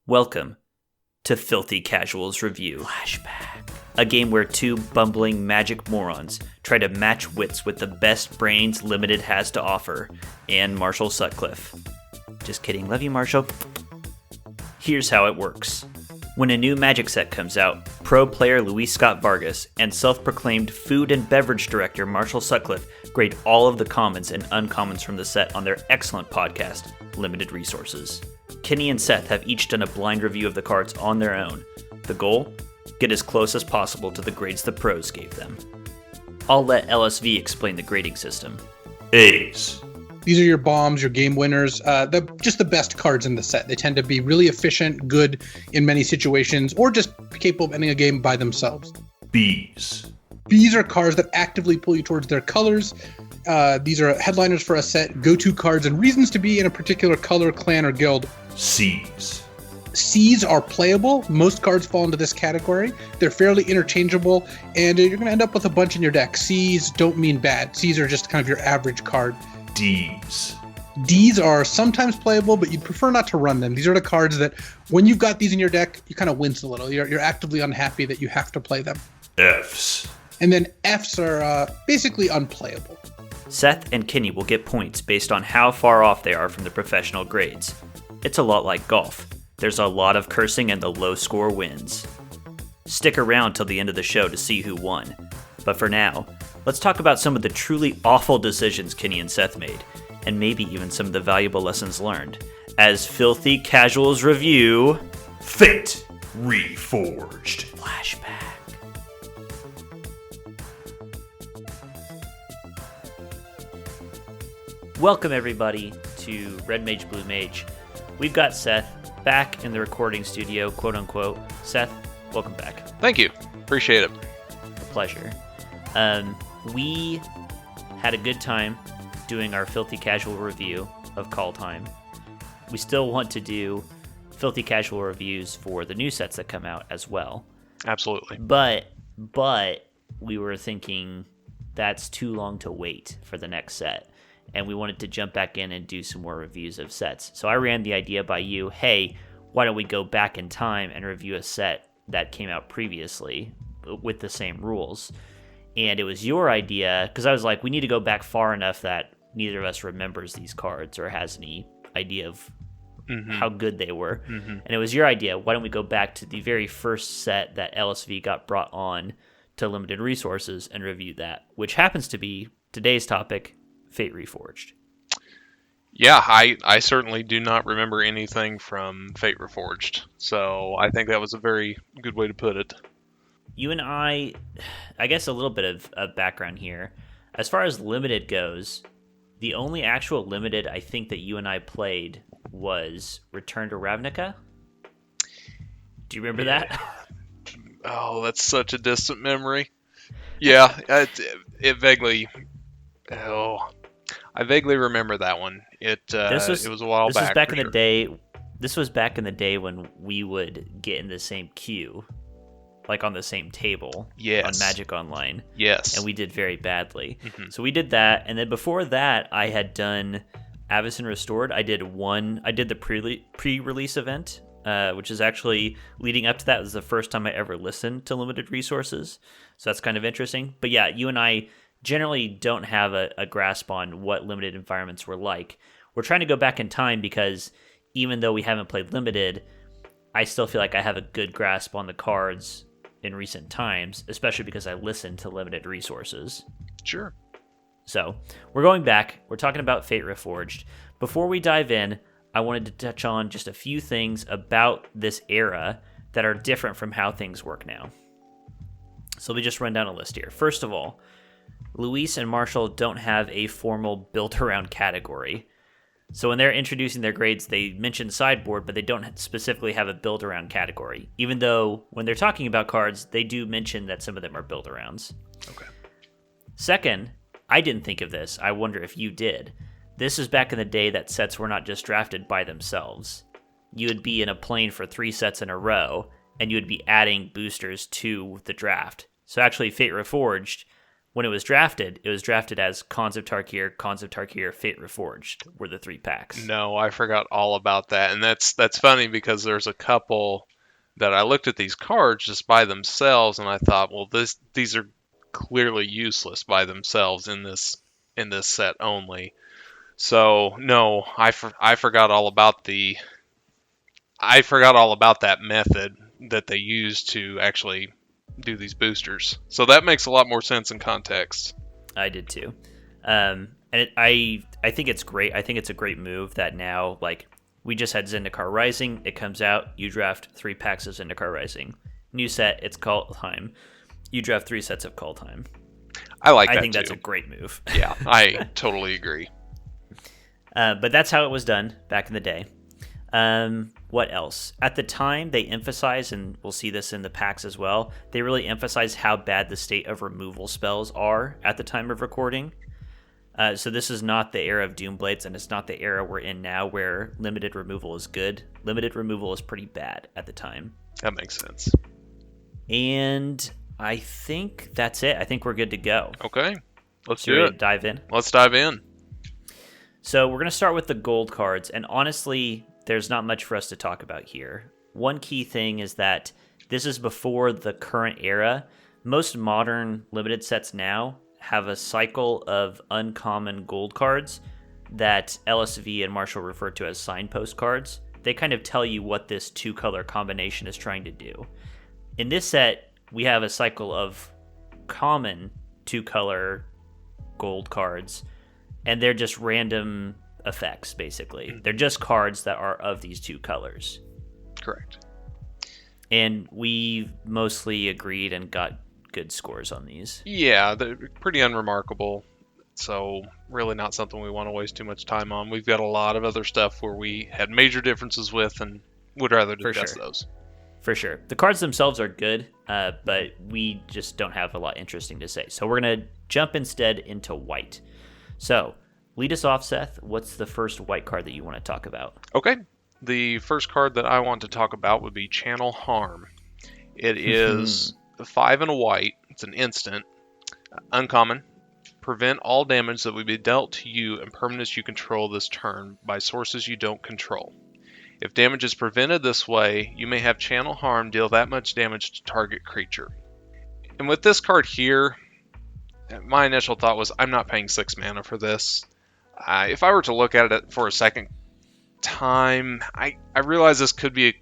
Welcome to Filthy Casuals Review. Flashback. A game where two bumbling magic morons try to match wits with the best brains Limited has to offer, and Marshall Sutcliffe. Just kidding, love you, Marshall. Here's how it works. When a new Magic set comes out, pro player Luis Scott Vargas and self-proclaimed food and beverage director Marshall Sutcliffe grade all of the commons and uncommons from the set on their excellent podcast, Limited Resources. Kenny and Seth have each done a blind review of the cards on their own. The goal? Get as close as possible to the grades the pros gave them. I'll let LSV explain the grading system. A's. These are your bombs, your game winners, just the best cards in the set. They tend to be really efficient, good in many situations, or just capable of ending a game by themselves. B's. B's are cards that actively pull you towards their colors. These are headliners for a set, go-to cards, and reasons to be in a particular color, clan, or guild. C's. C's are playable. Most cards fall into this category. They're fairly interchangeable, and you're going to end up with a bunch in your deck. C's don't mean bad. C's are just kind of your average card. D's. D's are sometimes playable, but you'd prefer not to run them. These are the cards that, when you've got these in your deck, you kind of wince a little. You're actively unhappy that you have to play them. F's. And then F's are basically unplayable. Seth and Kenny will get points based on how far off they are from the professional grades. It's a lot like golf. There's a lot of cursing and the low score wins. Stick around till the end of the show to see who won. But for now, let's talk about some of the truly awful decisions Kenny and Seth made, and maybe even some of the valuable lessons learned, as Filthy Casuals review Fate Reforged. Flashback. Welcome everybody to Red Mage Blue Mage. We've got Seth back in the recording studio, quote unquote. Seth, welcome back. Thank you. Appreciate it. A pleasure. We had a good time doing our Filthy Casual review of Kaldheim. We still want to do Filthy Casual reviews for the new sets that come out as well. Absolutely. But we were thinking that's too long to wait for the next set. And we wanted to jump back in and do some more reviews of sets. So I ran the idea by you, hey, why don't we go back in time and review a set that came out previously with the same rules? And it was your idea, because I was like, we need to go back far enough that neither of us remembers these cards or has any idea of how good they were. And it was your idea, why don't we go back to the very first set that LSV got brought on to Limited Resources and review that, which happens to be today's topic, Fate Reforged. Yeah, I certainly do not remember anything from Fate Reforged, so I think that was a very good way to put it. You and I guess a little bit of background here. As far as Limited goes, the only actual Limited I think that you and I played was Return to Ravnica. Do you remember that? Oh, that's such a distant memory. Yeah, it vaguely... Oh, I vaguely remember that one. It was a while back. This was back in the day. This was back in the day when we would get in the same queue, like on the same table. Yes. On Magic Online. Yes. And we did very badly. So we did that, and then before that, I had done Avacyn Restored. I did the pre-release event, which is actually leading up to that. It was the first time I ever listened to Limited Resources, so that's kind of interesting. But yeah, you and I generally don't have a grasp on what Limited environments were like. We're trying to go back in time because even though we haven't played Limited, I still feel like I have a good grasp on the cards in recent times, especially because I listened to Limited Resources. Sure. So we're going back. We're talking about Fate Reforged. Before we dive in, I wanted to touch on just a few things about this era that are different from how things work now. So let me just run down a list here. First of all, Luis and Marshall don't have a formal built-around category. So when they're introducing their grades, they mention sideboard, but they don't specifically have a build-around category. Even though when they're talking about cards, they do mention that some of them are build-arounds. Okay. Second, I didn't think of this. I wonder if you did. This is back in the day that sets were not just drafted by themselves. You would be in a plane for 3 sets in a row, and you would be adding boosters to the draft. So actually, Fate Reforged, when it was drafted as Khans of Tarkir, Fate Reforged were the 3 packs. No, I forgot all about that. And that's funny because there's a couple that I looked at these cards just by themselves and I thought, well, these are clearly useless by themselves in this set only. So no, I forgot all about that method that they used to actually do these boosters. So that makes a lot more sense in context. I did too. And I think it's great. I think it's a great move that now, like, we just had Zendikar Rising. It comes out, you draft 3 packs of Zendikar Rising. New set, it's Kaldheim. You draft 3 sets of Kaldheim. I think that's a great move. Yeah, I totally agree. But that's how it was done back in the day. What else? At the time, they emphasized, and we'll see this in the packs as well, they really emphasized how bad the state of removal spells are at the time of recording. So this is not the era of Doomblades, and it's not the era we're in now where limited removal is good. Limited removal is pretty bad at the time. That makes sense. And I think that's it. I think we're good to go. Okay, let's Should do we it. dive in? Let's dive in. So we're going to start with the gold cards, and honestly, there's not much for us to talk about here. One key thing is that this is before the current era. Most modern limited sets now have a cycle of uncommon gold cards that LSV and Marshall refer to as signpost cards. They kind of tell you what this 2-color combination is trying to do. In this set, we have a cycle of common 2-color gold cards, and they're just random effects, basically. They're just cards that are of these 2 colors. Correct. And we mostly agreed and got good scores on these. Yeah, they're pretty unremarkable. So really not something we want to waste too much time on. We've got a lot of other stuff where we had major differences with and would rather discuss those. For sure. The cards themselves are good, but we just don't have a lot interesting to say. So we're going to jump instead into white. So lead us off, Seth. What's the first white card that you want to talk about? Okay. The first card that I want to talk about would be Channel Harm. It is 5 and a white. It's an instant. Uncommon. Prevent all damage that would be dealt to you and permanents you control this turn by sources you don't control. If damage is prevented this way, you may have Channel Harm deal that much damage to target creature. And with this card here, my initial thought was, I'm not paying 6 mana for this. If I were to look at it for a second time, I realize this could be a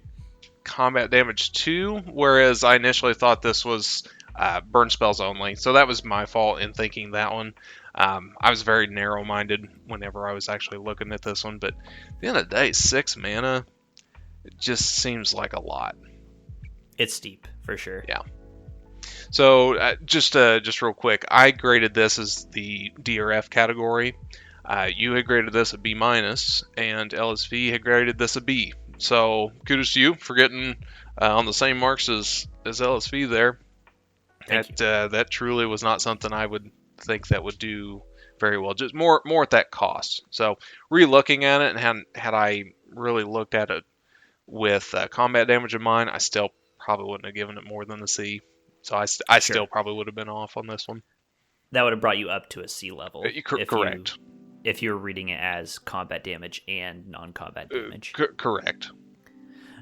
combat damage too, whereas I initially thought this was burn spells only. So that was my fault in thinking that one. I was very narrow-minded whenever I was actually looking at this one, but at the end of the day, 6 mana, it just seems like a lot. It's steep, for sure. Yeah. So just real quick, I graded this as the DRF category. You had graded this a B-, and LSV had graded this a B. So kudos to you for getting on the same marks as LSV there. That truly was not something I would think that would do very well. Just more at that cost. So re-looking at it, and had I really looked at it with combat damage in mind, I still probably wouldn't have given it more than a C. So I still probably would have been off on this one. That would have brought you up to a C level. Correct. If you were reading it as combat damage and non-combat damage. Correct.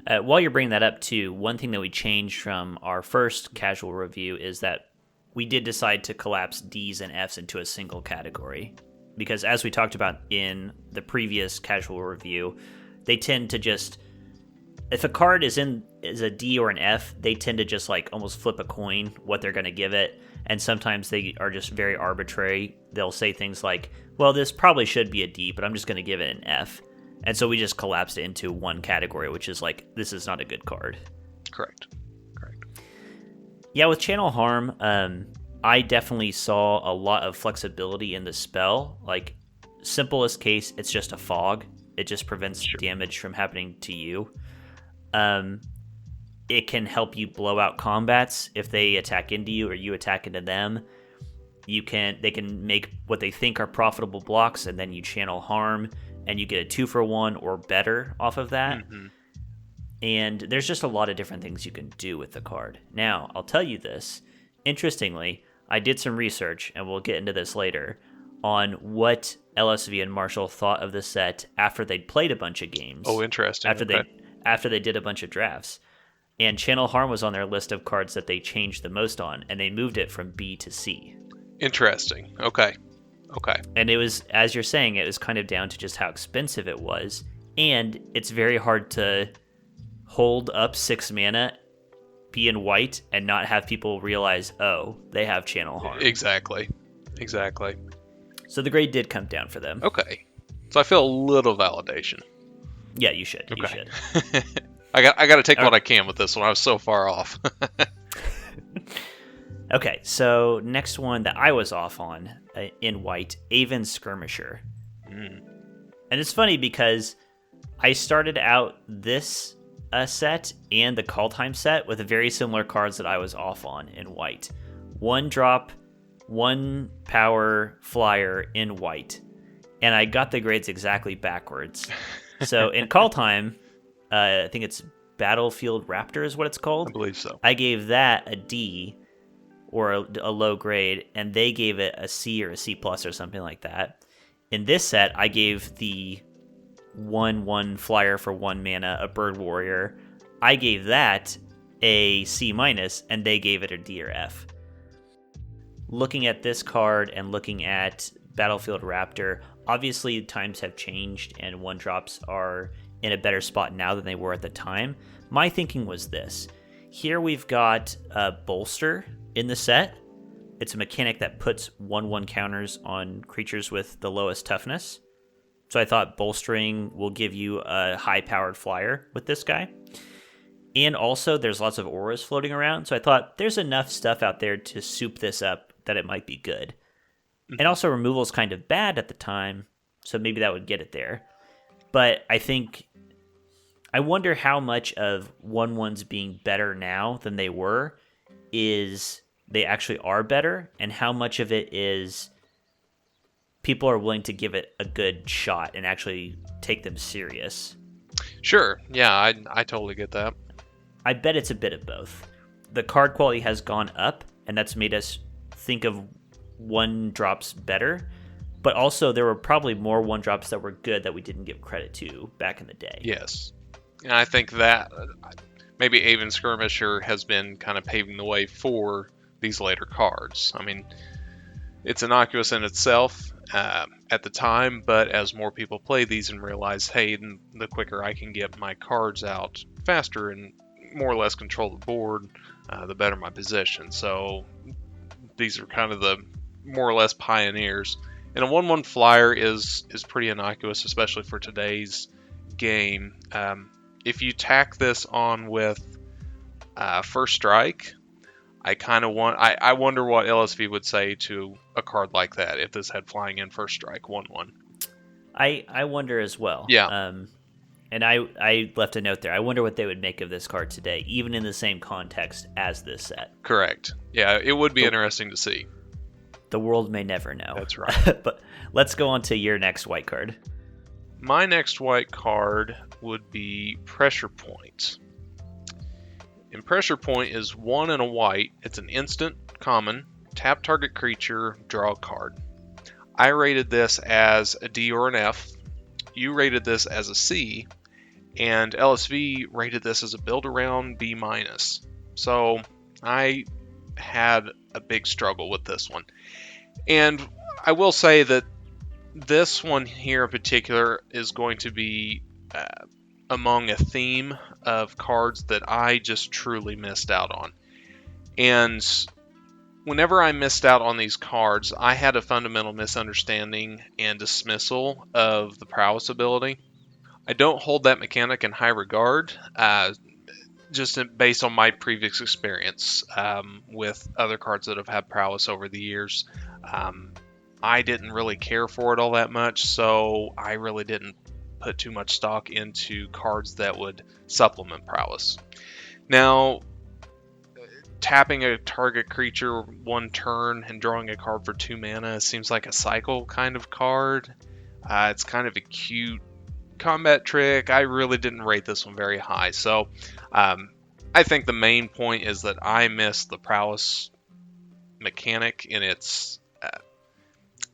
While you're bringing that up too, one thing that we changed from our first casual review is that we did decide to collapse Ds and Fs into a single category. Because as we talked about in the previous casual review, they tend to just... If a card is a D or an F, they tend to just like almost flip a coin what they're going to give it. And sometimes they are just very arbitrary. They'll say things like, well, this probably should be a D, but I'm just going to give it an F. And so we just collapsed it into one category, which is like, this is not a good card. Correct. Yeah, with Channel Harm, I definitely saw a lot of flexibility in the spell. Like, simplest case, it's just a fog. It just prevents damage from happening to you. It can help you blow out combats if they attack into you or you attack into them. They can make what they think are profitable blocks, and then you Channel Harm, and you get a 2-for-1 or better off of that. Mm-hmm. And there's just a lot of different things you can do with the card. Now, I'll tell you this. Interestingly, I did some research, and we'll get into this later, on what LSV and Marshall thought of the set after they'd played a bunch of games. Oh, interesting. After they did a bunch of drafts. And Channel Harm was on their list of cards that they changed the most on, and they moved it from B to C. Interesting. Okay. And it was, as you're saying, it was kind of down to just how expensive it was. And it's very hard to hold up 6 mana, be in white, and not have people realize, oh, they have Channel Harm. Exactly. So the grade did come down for them. Okay. So I feel a little validation. Yeah, you should. Okay. You should. I got to take what I can with this one. I was so far off. Okay, so next one that I was off on in white, Aven Skirmisher. And it's funny because I started out this set and the Kaldheim set with very similar cards that I was off on in white. 1 drop, 1 power flyer in white. And I got the grades exactly backwards. So in Kaldheim, I think it's Battlefield Raptor is what it's called. I believe so. I gave that a D or a low grade, and they gave it a C or a C plus or something like that. In this set, I gave the 1/1 flyer for 1 mana, a bird warrior. I gave that a C minus, and they gave it a D or F. Looking at this card and looking at Battlefield Raptor, obviously times have changed, and 1-drops are in a better spot now than they were at the time. My thinking was this. Here we've got a bolster in the set. It's a mechanic that puts 1/1 counters on creatures with the lowest toughness. So I thought bolstering will give you a high-powered flyer with this guy. And also, there's lots of auras floating around, so I thought there's enough stuff out there to soup this up that it might be good. And also, removal is kind of bad at the time, so maybe that would get it there. But I wonder how much of 1/1s being better now than they were is they actually are better, and how much of it is people are willing to give it a good shot and actually take them serious. Sure. Yeah, I totally get that. I bet it's a bit of both. The card quality has gone up, and that's made us think of 1-drops better, but also there were probably more 1-drops that were good that we didn't give credit to back in the day. Yes. And I think that maybe Aven Skirmisher has been kind of paving the way for these later cards. I mean, it's innocuous in itself at the time, but as more people play these and realize, hey, the quicker I can get my cards out faster and more or less control the board, the better my position. So these are kind of the more or less pioneers. And a 1/1 flyer is pretty innocuous, especially for today's game. If you tack this on with First Strike, I wonder what LSV would say to a card like that if this had flying in First Strike 1/1. I wonder as well. Yeah. And I left a note there. I wonder what they would make of this card today, even in the same context as this set. Correct. Yeah, it would be interesting to see. The world may never know. That's right. But let's go on to your next white card. My next white card would be Pressure Point. And Pressure Point is 1 and a white. It's an instant, common, tap target creature, draw a card. I rated this as a D or an F. You rated this as a C. And LSV rated this as a build around B minus. So I had a big struggle with this one. And I will say that this one here in particular is going to be among a theme of cards that I just truly missed out on. And whenever I missed out on these cards, I had a fundamental misunderstanding and dismissal of the prowess ability. I don't hold that mechanic in high regard, just based on my previous experience with other cards that have had prowess over the years. I didn't really care for it all that much, so I really didn't put too much stock into cards that would supplement prowess. Now, tapping a target creature 1 turn and drawing a card for 2 mana seems like a cycle kind of card. It's kind of a cute combat trick. I really didn't rate this one very high, so I think the main point is that I missed the prowess mechanic, and it's.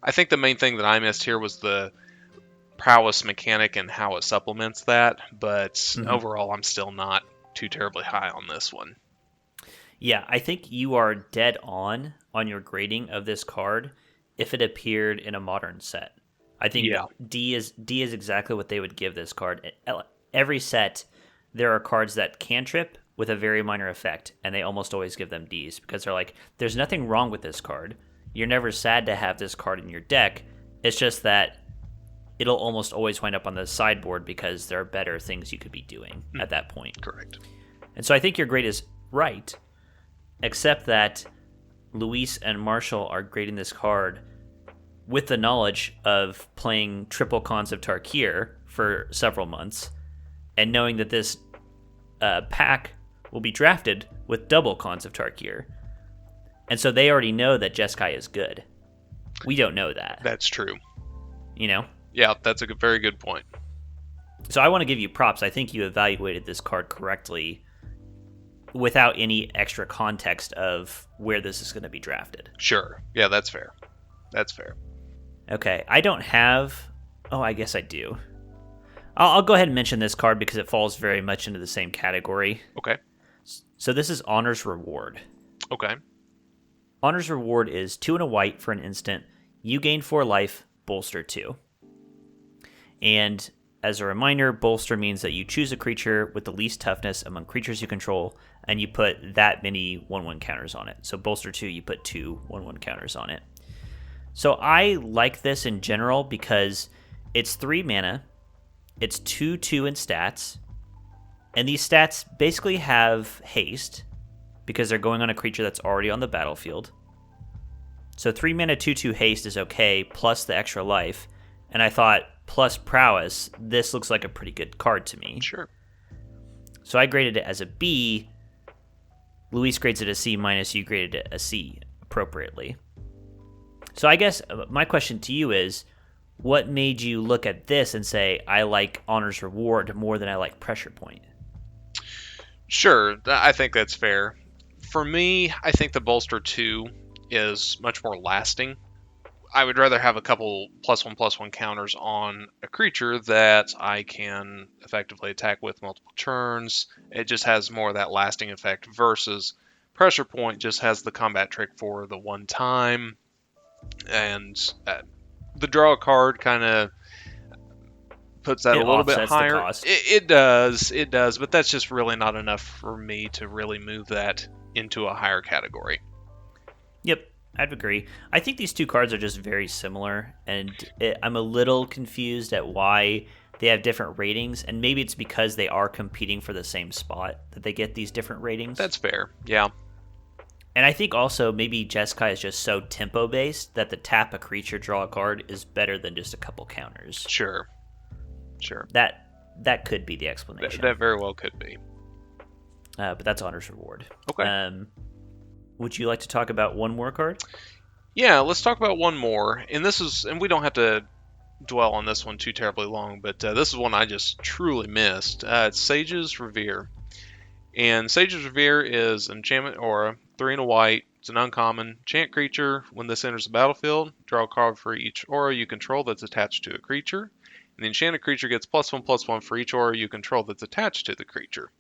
I think the main thing that I missed here was the prowess mechanic and how it supplements that, but overall I'm still not too terribly high on this one. Yeah, I think you are dead on your grading of this card if it appeared in a modern set. I think D is exactly what they would give this card. Every set, there are cards that cantrip with a very minor effect, and they almost always give them Ds because they're like, there's nothing wrong with this card. You're never sad to have this card in your deck. It's just that it'll almost always wind up on the sideboard because there are better things you could be doing at that point. Correct. And so I think your grade is right, except that Luis and Marshall are grading this card with the knowledge of playing triple cons of Tarkir for several months and knowing that this pack will be drafted with double cons of Tarkir. And so they already know that Jeskai is good. We don't know that. That's true. You know? Yeah, that's a very good point. So I want to give you props. I think you evaluated this card correctly without any extra context of where this is going to be drafted. Sure. Yeah, that's fair. That's fair. Okay, I don't have... Oh, I guess I do. I'll go ahead and mention this card because it falls very much into the same category. Okay. So this is Honor's Reward. Okay. Honor's Reward is 2 and a white for an instant. You gain 4 life, bolster 2. And as a reminder, bolster means that you choose a creature with the least toughness among creatures you control, and you put that many 1/1 counters on it. So bolster 2, you put 2 1/1 counters on it. So I like this in general because it's 3 mana, it's 2/2 in stats, and these stats basically have haste because they're going on a creature that's already on the battlefield. So 3 mana 2/2 haste is okay, plus the extra life, and I thought plus prowess, this looks like a pretty good card to me. Sure. So I graded it as a B. Luis grades it a C minus, you graded it a C appropriately. So I guess my question to you is, what made you look at this and say, I like Honor's Reward more than I like Pressure Point? Sure, I think that's fair. For me, I think the bolster 2 is much more lasting. I would rather have a couple +1/+1 counters on a creature that I can effectively attack with multiple turns. It just has more of that lasting effect versus Pressure Point just has the combat trick for the one time. And the draw card kind of puts that a little bit higher. It does, but that's just really not enough for me to really move that into a higher category. Yep, I'd agree. I think these two cards are just very similar, and I'm a little confused at why they have different ratings, and maybe it's because they are competing for the same spot that they get these different ratings. That's fair, yeah. And I think also maybe Jeskai is just so tempo-based that the tap a creature, draw a card is better than just a couple counters. Sure. That could be the explanation. That very well could be. But that's Honor's Reward. Okay. Would you like to talk about one more card? Yeah, let's talk about one more. And we don't have to dwell on this one too terribly long, but this is one I just truly missed. It's Sage's Revere. And Sage's Revere is an enchantment aura, 3 and a white. It's an uncommon enchant creature. When this enters the battlefield, draw a card for each aura you control that's attached to a creature. And the enchanted creature gets +1/+1 for each aura you control that's attached to the creature.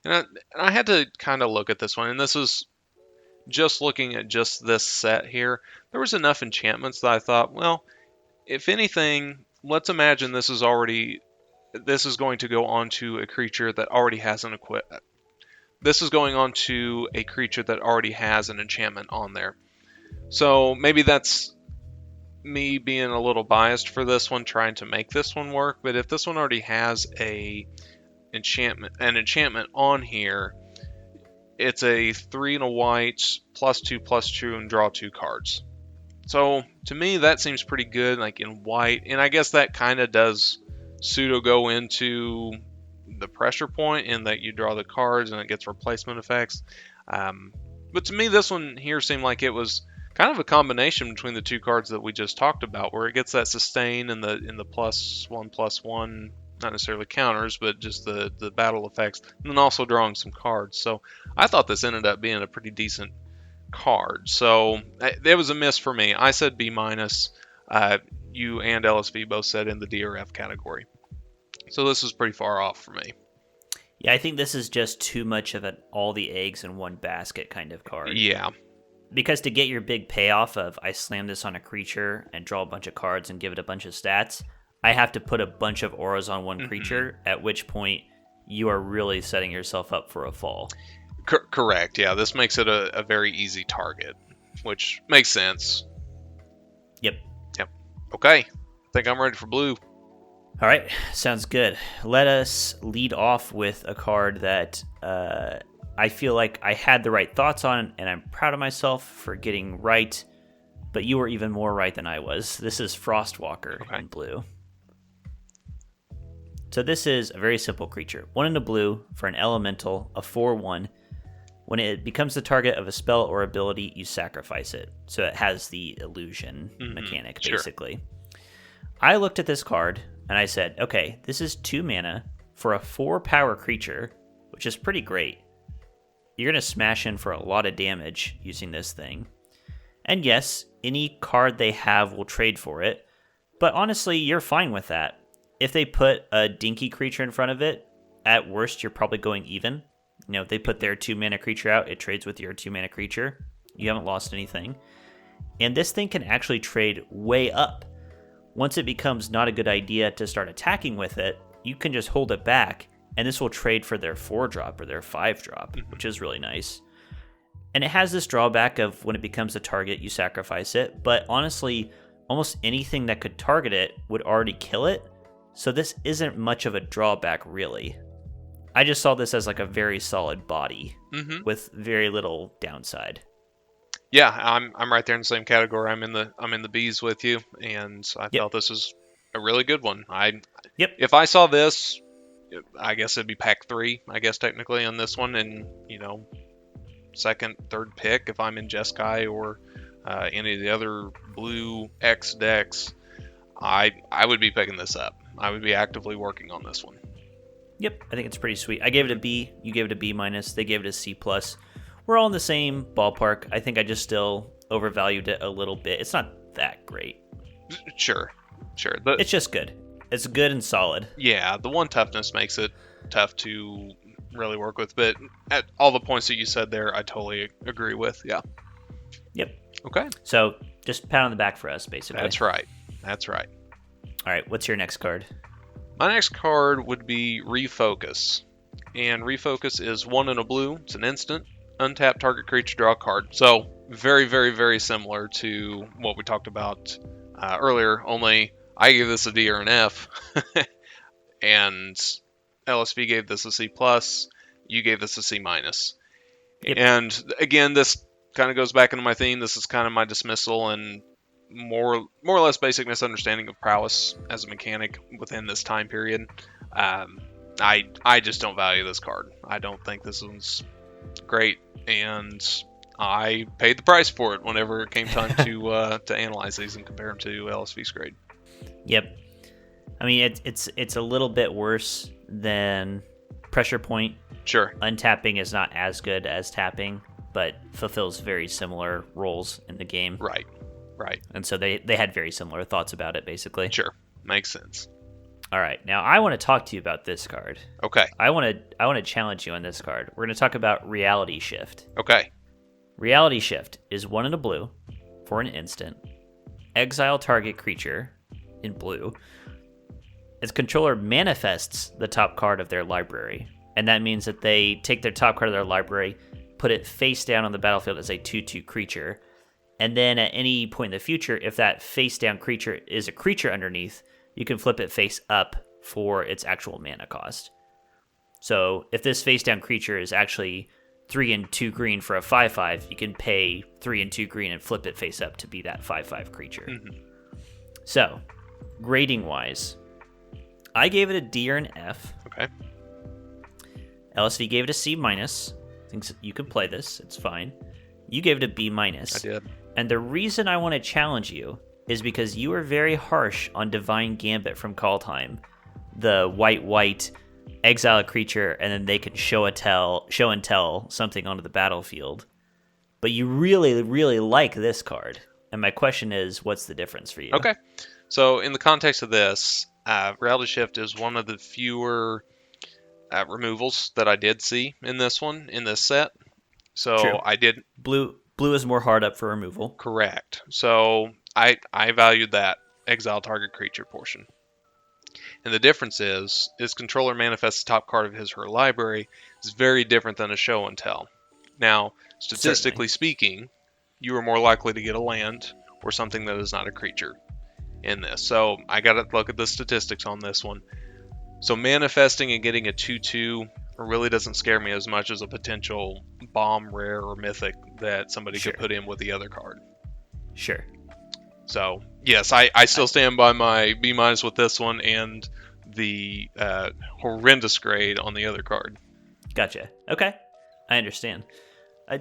And I had to kind of look at this one, and this is just looking at just this set here. There was enough enchantments that I thought, well, if anything, let's imagine this is going to go onto a creature that already has an This is going on to a creature that already has an enchantment on there. So maybe that's me being a little biased for this one, trying to make this one work. But if this one already has an enchantment on here, it's a 3 and a white, +2/+2, and draw 2 cards. So to me, that seems pretty good, like in white. And I guess that kind of does pseudo go into the Pressure Point in that you draw the cards and it gets replacement effects. But to me, this one here seemed like it was kind of a combination between the two cards that we just talked about, where it gets that sustain in the +1/+1, not necessarily counters, but just the battle effects, and then also drawing some cards. So I thought this ended up being a pretty decent card. So it was a miss for me. I said B minus. You and LSV both said in the D or F category. So this was pretty far off for me. Yeah, I think this is just too much of an all the eggs in one basket kind of card. Yeah. Because to get your big payoff of I slam this on a creature and draw a bunch of cards and give it a bunch of stats, I have to put a bunch of auras on one creature, at which point you are really setting yourself up for a fall. Correct. Yeah, this makes it a very easy target, which makes sense. Yep. Okay. I think I'm ready for blue. All right, sounds good. Let us lead off with a card that I feel like I had the right thoughts on, and I'm proud of myself for getting right, but you were even more right than I was. This is Frostwalker in blue. So this is a very simple creature. 1 in the blue for an elemental, a 4/1. When it becomes the target of a spell or ability, you sacrifice it. So it has the illusion mechanic, basically. I looked at this card, and I said, okay, this is 2 mana for a 4-power creature, which is pretty great. You're going to smash in for a lot of damage using this thing. And yes, any card they have will trade for it, but honestly, you're fine with that. If they put a dinky creature in front of it, at worst, you're probably going even. You know, if they put their 2-mana creature out, it trades with your 2-mana creature. You haven't lost anything. And this thing can actually trade way up. Once it becomes not a good idea to start attacking with it, you can just hold it back, and this will trade for their 4-drop or their 5-drop, which is really nice. And it has this drawback of when it becomes a target, you sacrifice it, but honestly, almost anything that could target it would already kill it, so this isn't much of a drawback, really. I just saw this as like a very solid body with very little downside. Yeah, I'm right there in the same category. I'm in the B's with you, and I felt this was a really good one. If I saw this, I guess it'd be pack 3, I guess technically on this one, and second, third pick if I'm in Jeskai or any of the other blue X decks, I would be picking this up. I would be actively working on this one. Yep, I think it's pretty sweet. I gave it a B. You gave it a B minus. They gave it a C plus. We're all in the same ballpark. I think I just still overvalued it a little bit. It's not that great. Sure. It's just good. It's good and solid. Yeah, the 1 toughness makes it tough to really work with, but at all the points that you said there, I totally agree with. Yeah. Yep. Okay. So just pat on the back for us, basically. That's right. All right, what's your next card? My next card would be Refocus. And Refocus is 1 in a blue. It's an instant. Untap target creature, draw a card. So very, very, very similar to what we talked about earlier, only I gave this a D or an F. And LSV gave this a C+. You gave this a C-. Yep. And again, this kind of goes back into my theme. This is kind of my dismissal and more or less basic misunderstanding of prowess as a mechanic within this time period. I just don't value this card. I don't think this one's great, and I paid the price for it whenever it came time to analyze these and compare them to LSV's grade. Yep. I mean, it's a little bit worse than Pressure Point. Sure. Untapping is not as good as tapping, but fulfills very similar roles in the game. Right. And so they had very similar thoughts about it, basically. Sure. Makes sense. All right. Now, I want to talk to you about this card. Okay. I want to challenge you on this card. We're going to talk about Reality Shift. Okay. Reality Shift is 1 in a blue for an instant. Exile target creature in blue. Its controller manifests the top card of their library. And that means that they take their top card of their library, put it face down on the battlefield as a 2/2 creature. And then at any point in the future, if that face down creature is a creature underneath, you can flip it face up for its actual mana cost. So if this face down creature is actually 3 and 2 green for a 5/5, you can pay 3 and 2 green and flip it face up to be that 5/5 creature. So, grading wise, I gave it a D or an F. Okay. LSV gave it a C minus. Thinks you can play this. It's fine. You gave it a B minus. I did. And the reason I want to challenge you is because you were very harsh on Divine Gambit from Kaldheim. The white exile a creature and then they can show and tell something onto the battlefield. but you really, really like this card. And my question is, what's the difference for you? Okay. So in the context of this, Reality Shift is one of the fewer removals that I did see in this set. So True. I did... Blue is more hard up for removal. Correct. So I valued that exile target creature portion. And the difference is controller manifests the top card of his or her library is very different than a show and tell. Now, statistically speaking, you are more likely to get a land or something that is not a creature in this. So I got to look at the statistics on this one. So manifesting and getting a 2/2 really doesn't scare me as much as a potential bomb, rare, or mythic that somebody could put in with the other card. Sure. So, yes, I still stand by my B- with this one and the horrendous grade on the other card. Gotcha. Okay. I understand.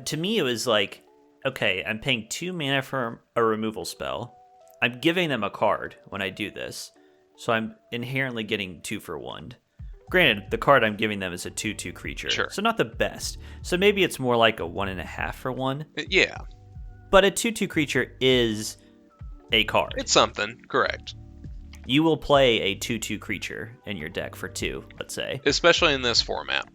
To me, it was like, okay, I'm paying 2 mana for a removal spell. I'm giving them a card when I do this, so I'm inherently getting 2 for 1. Granted, the card I'm giving them is a 2/2 creature, so not the best. So maybe it's more like a 1.5 for 1. Yeah. But a 2/2 creature is a card. It's something, correct. You will play a 2/2 creature in your deck for 2, let's say. Especially in this format.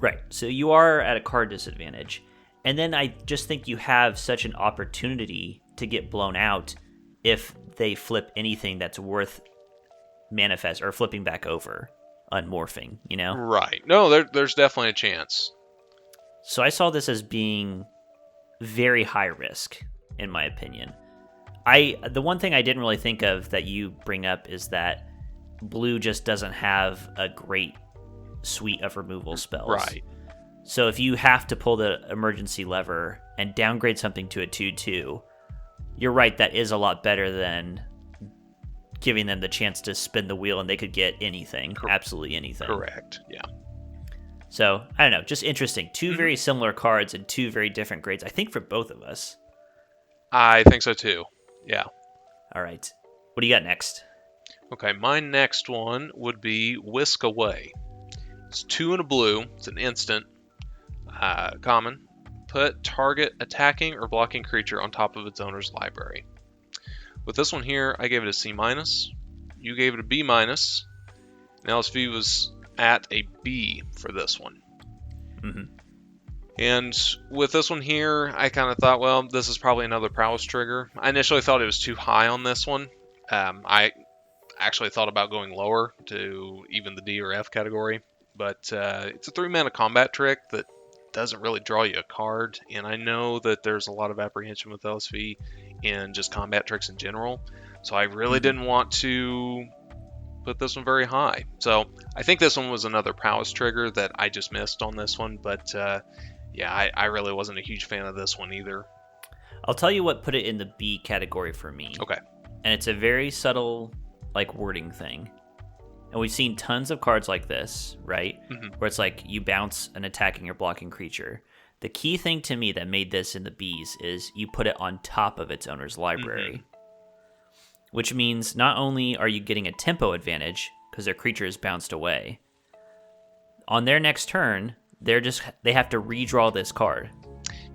Right, so you are at a card disadvantage. And then I just think you have such an opportunity to get blown out if they flip anything that's worth manifest or flipping back over, unmorphing, you know? Right. No, there's definitely a chance. So I saw this as being very high risk, in my opinion. The one thing I didn't really think of that you bring up is that blue just doesn't have a great suite of removal spells. Right. So if you have to pull the emergency lever and downgrade something to a 2/2, you're right, that is a lot better than giving them the chance to spin the wheel and they could get anything, absolutely anything. Correct, yeah. So, I don't know, just interesting. 2 very similar cards and 2 very different grades, I think, for both of us. I think so too, yeah. All right. What do you got next? Okay, my next one would be Whisk Away. It's 2 and a blue. It's an instant. Common. Put target attacking or blocking creature on top of its owner's library. With this one here, I gave it a C-. You gave it a B-. And LSV was at a B for this one. Mm-hmm. And with this one here, I kind of thought, well, this is probably another prowess trigger. I initially thought it was too high on this one. I actually thought about going lower to even the D or F category. But it's a 3-mana combat trick that doesn't really draw you a card. And I know that there's a lot of apprehension with LSV in just combat tricks in general. So I really didn't want to put this one very high. So I think this one was another prowess trigger that I just missed on this one. But yeah, I really wasn't a huge fan of this one either. I'll tell you what put it in the B category for me. Okay. And it's a very subtle, like, wording thing. And we've seen tons of cards like this, right? Mm-hmm. Where it's like you bounce an attacking or blocking creature. The key thing to me that made this in the Bs is you put it on top of its owner's library. Which means not only are you getting a tempo advantage, because their creature is bounced away, on their next turn, they have to redraw this card.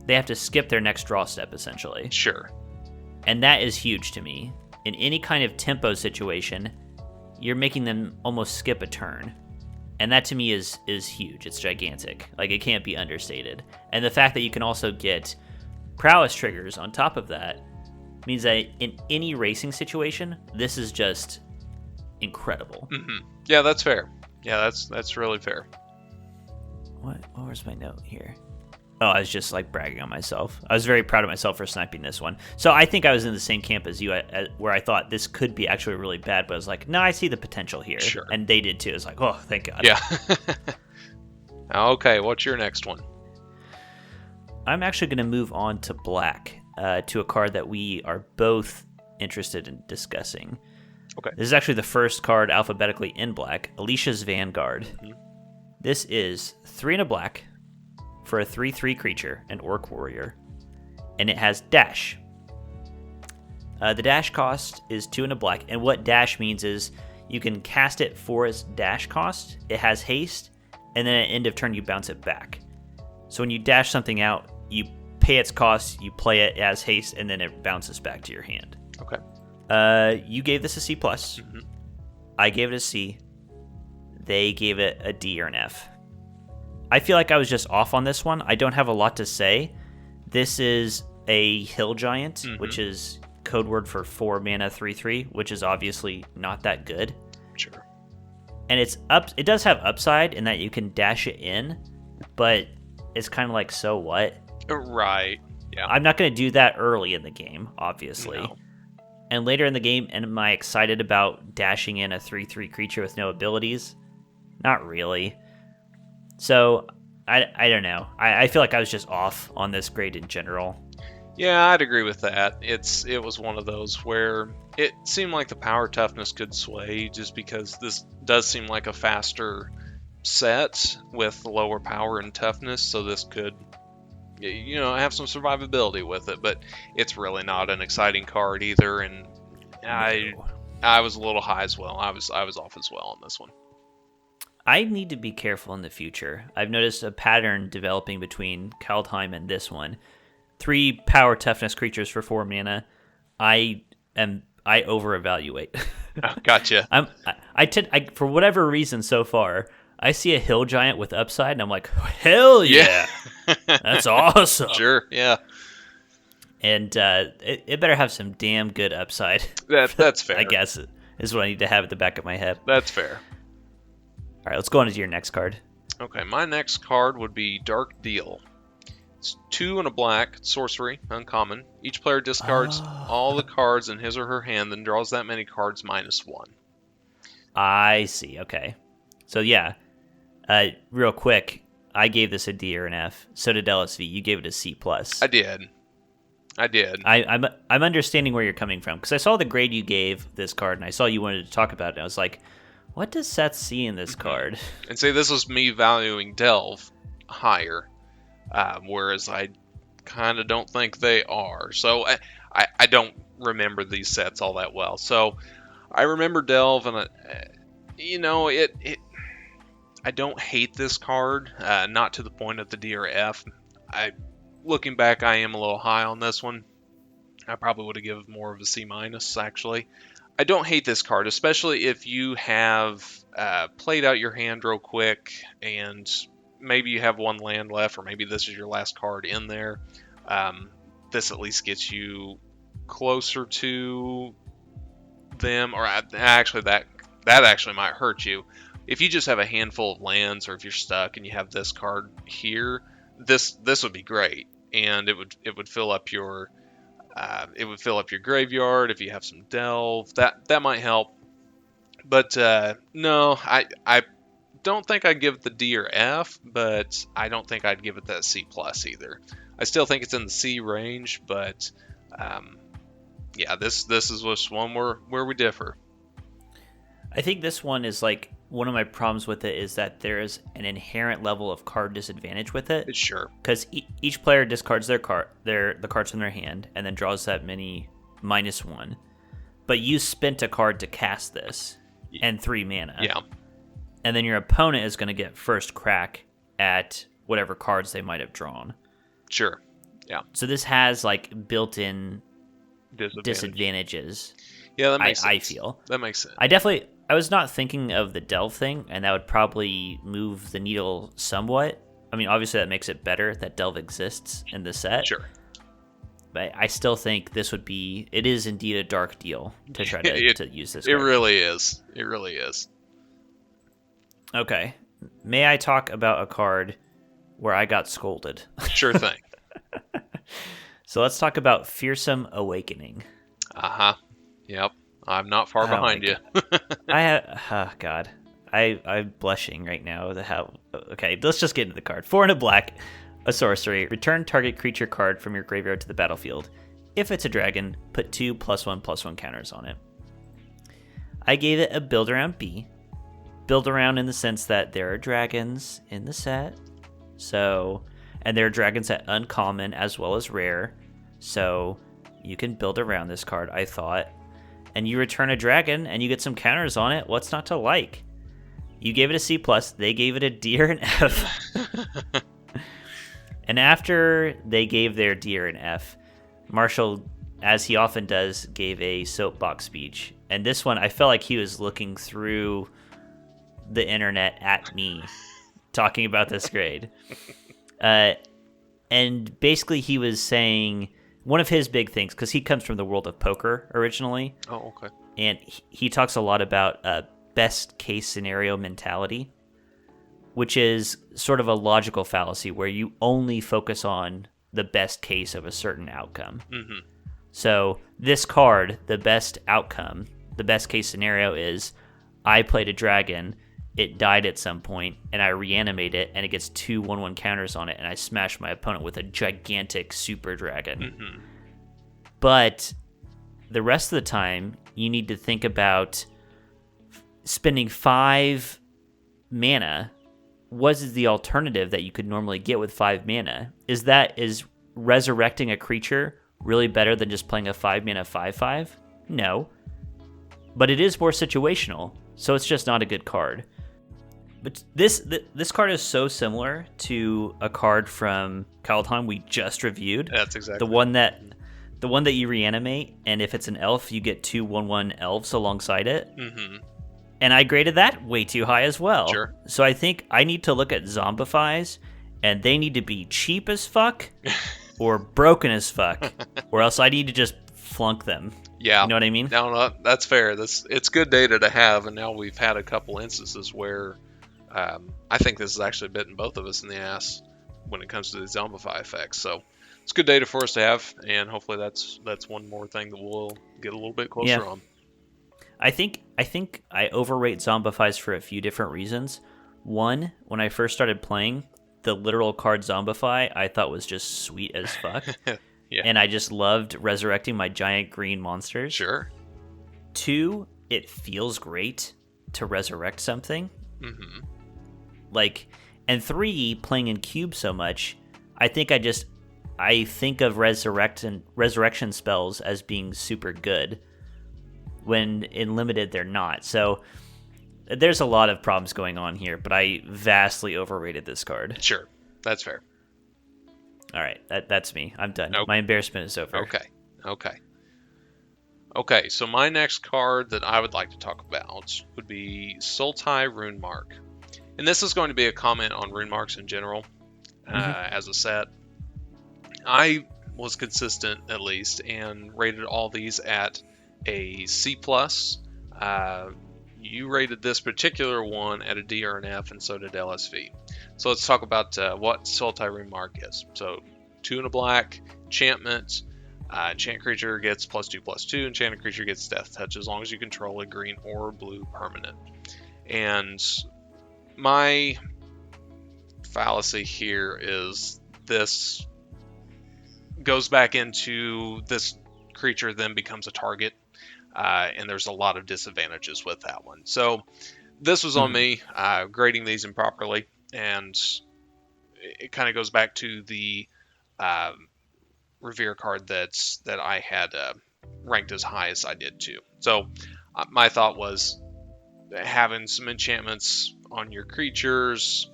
They have to skip their next draw step, essentially. Sure. And that is huge to me. In any kind of tempo situation, you're making them almost skip a turn. And that to me is huge. It's gigantic. Like, it can't be understated. And the fact that you can also get prowess triggers on top of that means that in any racing situation, this is just incredible. Mm-hmm. Yeah, that's fair. Yeah, that's really fair. What was my note here? Oh, I was just like bragging on myself. I was very proud of myself for sniping this one. So I think I was in the same camp as you, where I thought this could be actually really bad, but I was like, no, I see the potential here. Sure. And they did too. It's like, oh, thank God. Yeah. Okay, what's your next one? I'm actually going to move on to black, to a card that we are both interested in discussing. Okay. This is actually the first card alphabetically in black, Alicia's Vanguard. Mm-hmm. This is 3 and a black for a 3/3 creature, an orc warrior, and it has dash. The dash cost is 2 and a black, and what dash means is you can cast it for its dash cost, it has haste, and then at end of turn you bounce it back. So when you dash something out, you pay its cost, you play it as haste, and then it bounces back to your hand. Okay. You gave this a C+. Mm-hmm. I gave it a C. They gave it a D or an F. I feel like I was just off on this one. I don't have a lot to say. This is a hill giant, which is code word for 4 mana 3/3, which is obviously not that good. Sure. And it does have upside in that you can dash it in, but it's kind of like, so what? Right. Yeah. I'm not going to do that early in the game, obviously. No. And later in the game, am I excited about dashing in a 3/3 creature with no abilities? Not really. So, I don't know. I feel like I was just off on this grade in general. Yeah, I'd agree with that. It was one of those where it seemed like the power toughness could sway just because this does seem like a faster set with lower power and toughness, so this could, have some survivability with it, but it's really not an exciting card either, and I was a little high as well. I was off as well on this one. I need to be careful in the future. I've noticed a pattern developing between Kaldheim and this one. 3 power toughness creatures for 4 mana. I over-evaluate. Oh, gotcha. I for whatever reason so far, I see a hill giant with upside, and I'm like, hell yeah. That's awesome. Sure, yeah. And it better have some damn good upside. That's fair. I guess is what I need to have at the back of my head. That's fair. All right, let's go on to your next card. Okay, my next card would be Dark Deal. It's 2 and a black, sorcery, uncommon. Each player discards all the cards in his or her hand, then draws that many cards -1. I see, okay. So yeah, real quick, I gave this a D or an F. So did LSV. You gave it a C+. I did. I'm understanding where you're coming from, because I saw the grade you gave this card, and I saw you wanted to talk about it, and I was like, what does Seth see in this card? And say this was me valuing Delve higher, whereas I kind of don't think they are. So I don't remember these sets all that well. So I remember Delve, and I don't hate this card, not to the point of the D or F. Looking back, I am a little high on this one. I probably would have given more of a C-, actually. I don't hate this card, especially if you have played out your hand real quick and maybe you have 1 land left, or maybe this is your last card in there. This at least gets you closer to them, or actually that actually might hurt you. If you just have a handful of lands, or if you're stuck and you have this card here, this would be great, and it would fill up your graveyard. If you have some delve, that might help. But no, I don't think I'd give it the D or F, but I don't think I'd give it that C+ either. I still think it's in the C range, but yeah, this is just one where we differ. I think this one is like, one of my problems with it is that there is an inherent level of card disadvantage with it. Sure. Because each player discards the cards from their hand and then draws that many -1. But you spent a card to cast this and 3 mana. Yeah. And then your opponent is going to get first crack at whatever cards they might have drawn. Sure. Yeah. So this has like built-in disadvantages. disadvantages. Yeah, that makes sense. I feel. That makes sense. I was not thinking of the delve thing, and that would probably move the needle somewhat. I mean, obviously that makes it better that delve exists in the set. Sure. But I still think it is indeed a dark deal to try to use this card. It really is. It really is. Okay. May I talk about a card where I got scolded? Sure thing. So let's talk about Fearsome Awakening. Uh-huh. Yep. I'm not far behind you. I'm blushing right now. Okay, let's just get into the card. 4 and a black, a sorcery. Return target creature card from your graveyard to the battlefield. If it's a dragon, put 2 +1/+1 counters on it. I gave it a build around B. Build around in the sense that there are dragons in the set. And there are dragons at uncommon as well as rare. So you can build around this card, I thought. And you return a dragon, and you get some counters on it. What's not to like? You gave it a C+. They gave it a D or an F. And after they gave their D or an F, Marshall, as he often does, gave a soapbox speech. And this one, I felt like he was looking through the internet at me, talking about this grade. And basically he was saying one of his big things, because he comes from the world of poker originally. Oh, okay. And he talks a lot about best case scenario mentality, which is sort of a logical fallacy where you only focus on the best case of a certain outcome. Mm-hmm. So this card, the best outcome, the best case scenario is I played a dragon, it died at some point, and I reanimate it, and it gets 2 1/1 counters on it, and I smash my opponent with a gigantic super dragon. Mm-hmm. But the rest of the time, you need to think about spending 5 mana. What is the alternative that you could normally get with 5 mana? Is resurrecting a creature really better than just playing a 5 mana 5/5? No. But it is more situational, so it's just not a good card. But this card is so similar to a card from Kaldheim we just reviewed. That's exactly the one that you reanimate, and if it's an elf, you get 2 1/1 elves alongside it. Mm-hmm. And I graded that way too high as well. Sure. So I think I need to look at zombifies, and they need to be cheap as fuck or broken as fuck, or else I need to just flunk them. Yeah. You know what I mean? No, that's fair. It's good data to have, and now we've had a couple instances where I think this has actually bitten both of us in the ass when it comes to the zombify effects. So it's good data for us to have, and hopefully that's one more thing that we'll get a little bit closer on. I think I overrate zombifies for a few different reasons. One, when I first started playing, the literal card zombify I thought was just sweet as fuck. Yeah. And I just loved resurrecting my giant green monsters. Sure. 2, it feels great to resurrect something. Mm-hmm. And 3, playing in cube so much, I think of resurrection spells as being super good, when in limited they're not. So there's a lot of problems going on here, but I vastly overrated this card. Sure, that's fair. All right, that's me. I'm done. Okay. My embarrassment is over. Okay, so my next card that I would like to talk about would be Sultai Rune Mark. And this is going to be a comment on rune marks in general as a set. I was consistent, at least, and rated all these at a C+. You rated this particular one at a D or an F, and so did LSV. So let's talk about what Sultai Rune Mark is. So 2 and a black, enchantment. Enchant creature gets +2/+2. Enchanted creature gets death touch as long as you control a green or blue permanent. And my fallacy here is this goes back into this creature then becomes a target. And there's a lot of disadvantages with that one. So this was on me grading these improperly, and it kind of goes back to the Revere card that I had ranked as high as I did too. So my thought was having some enchantments on your creatures.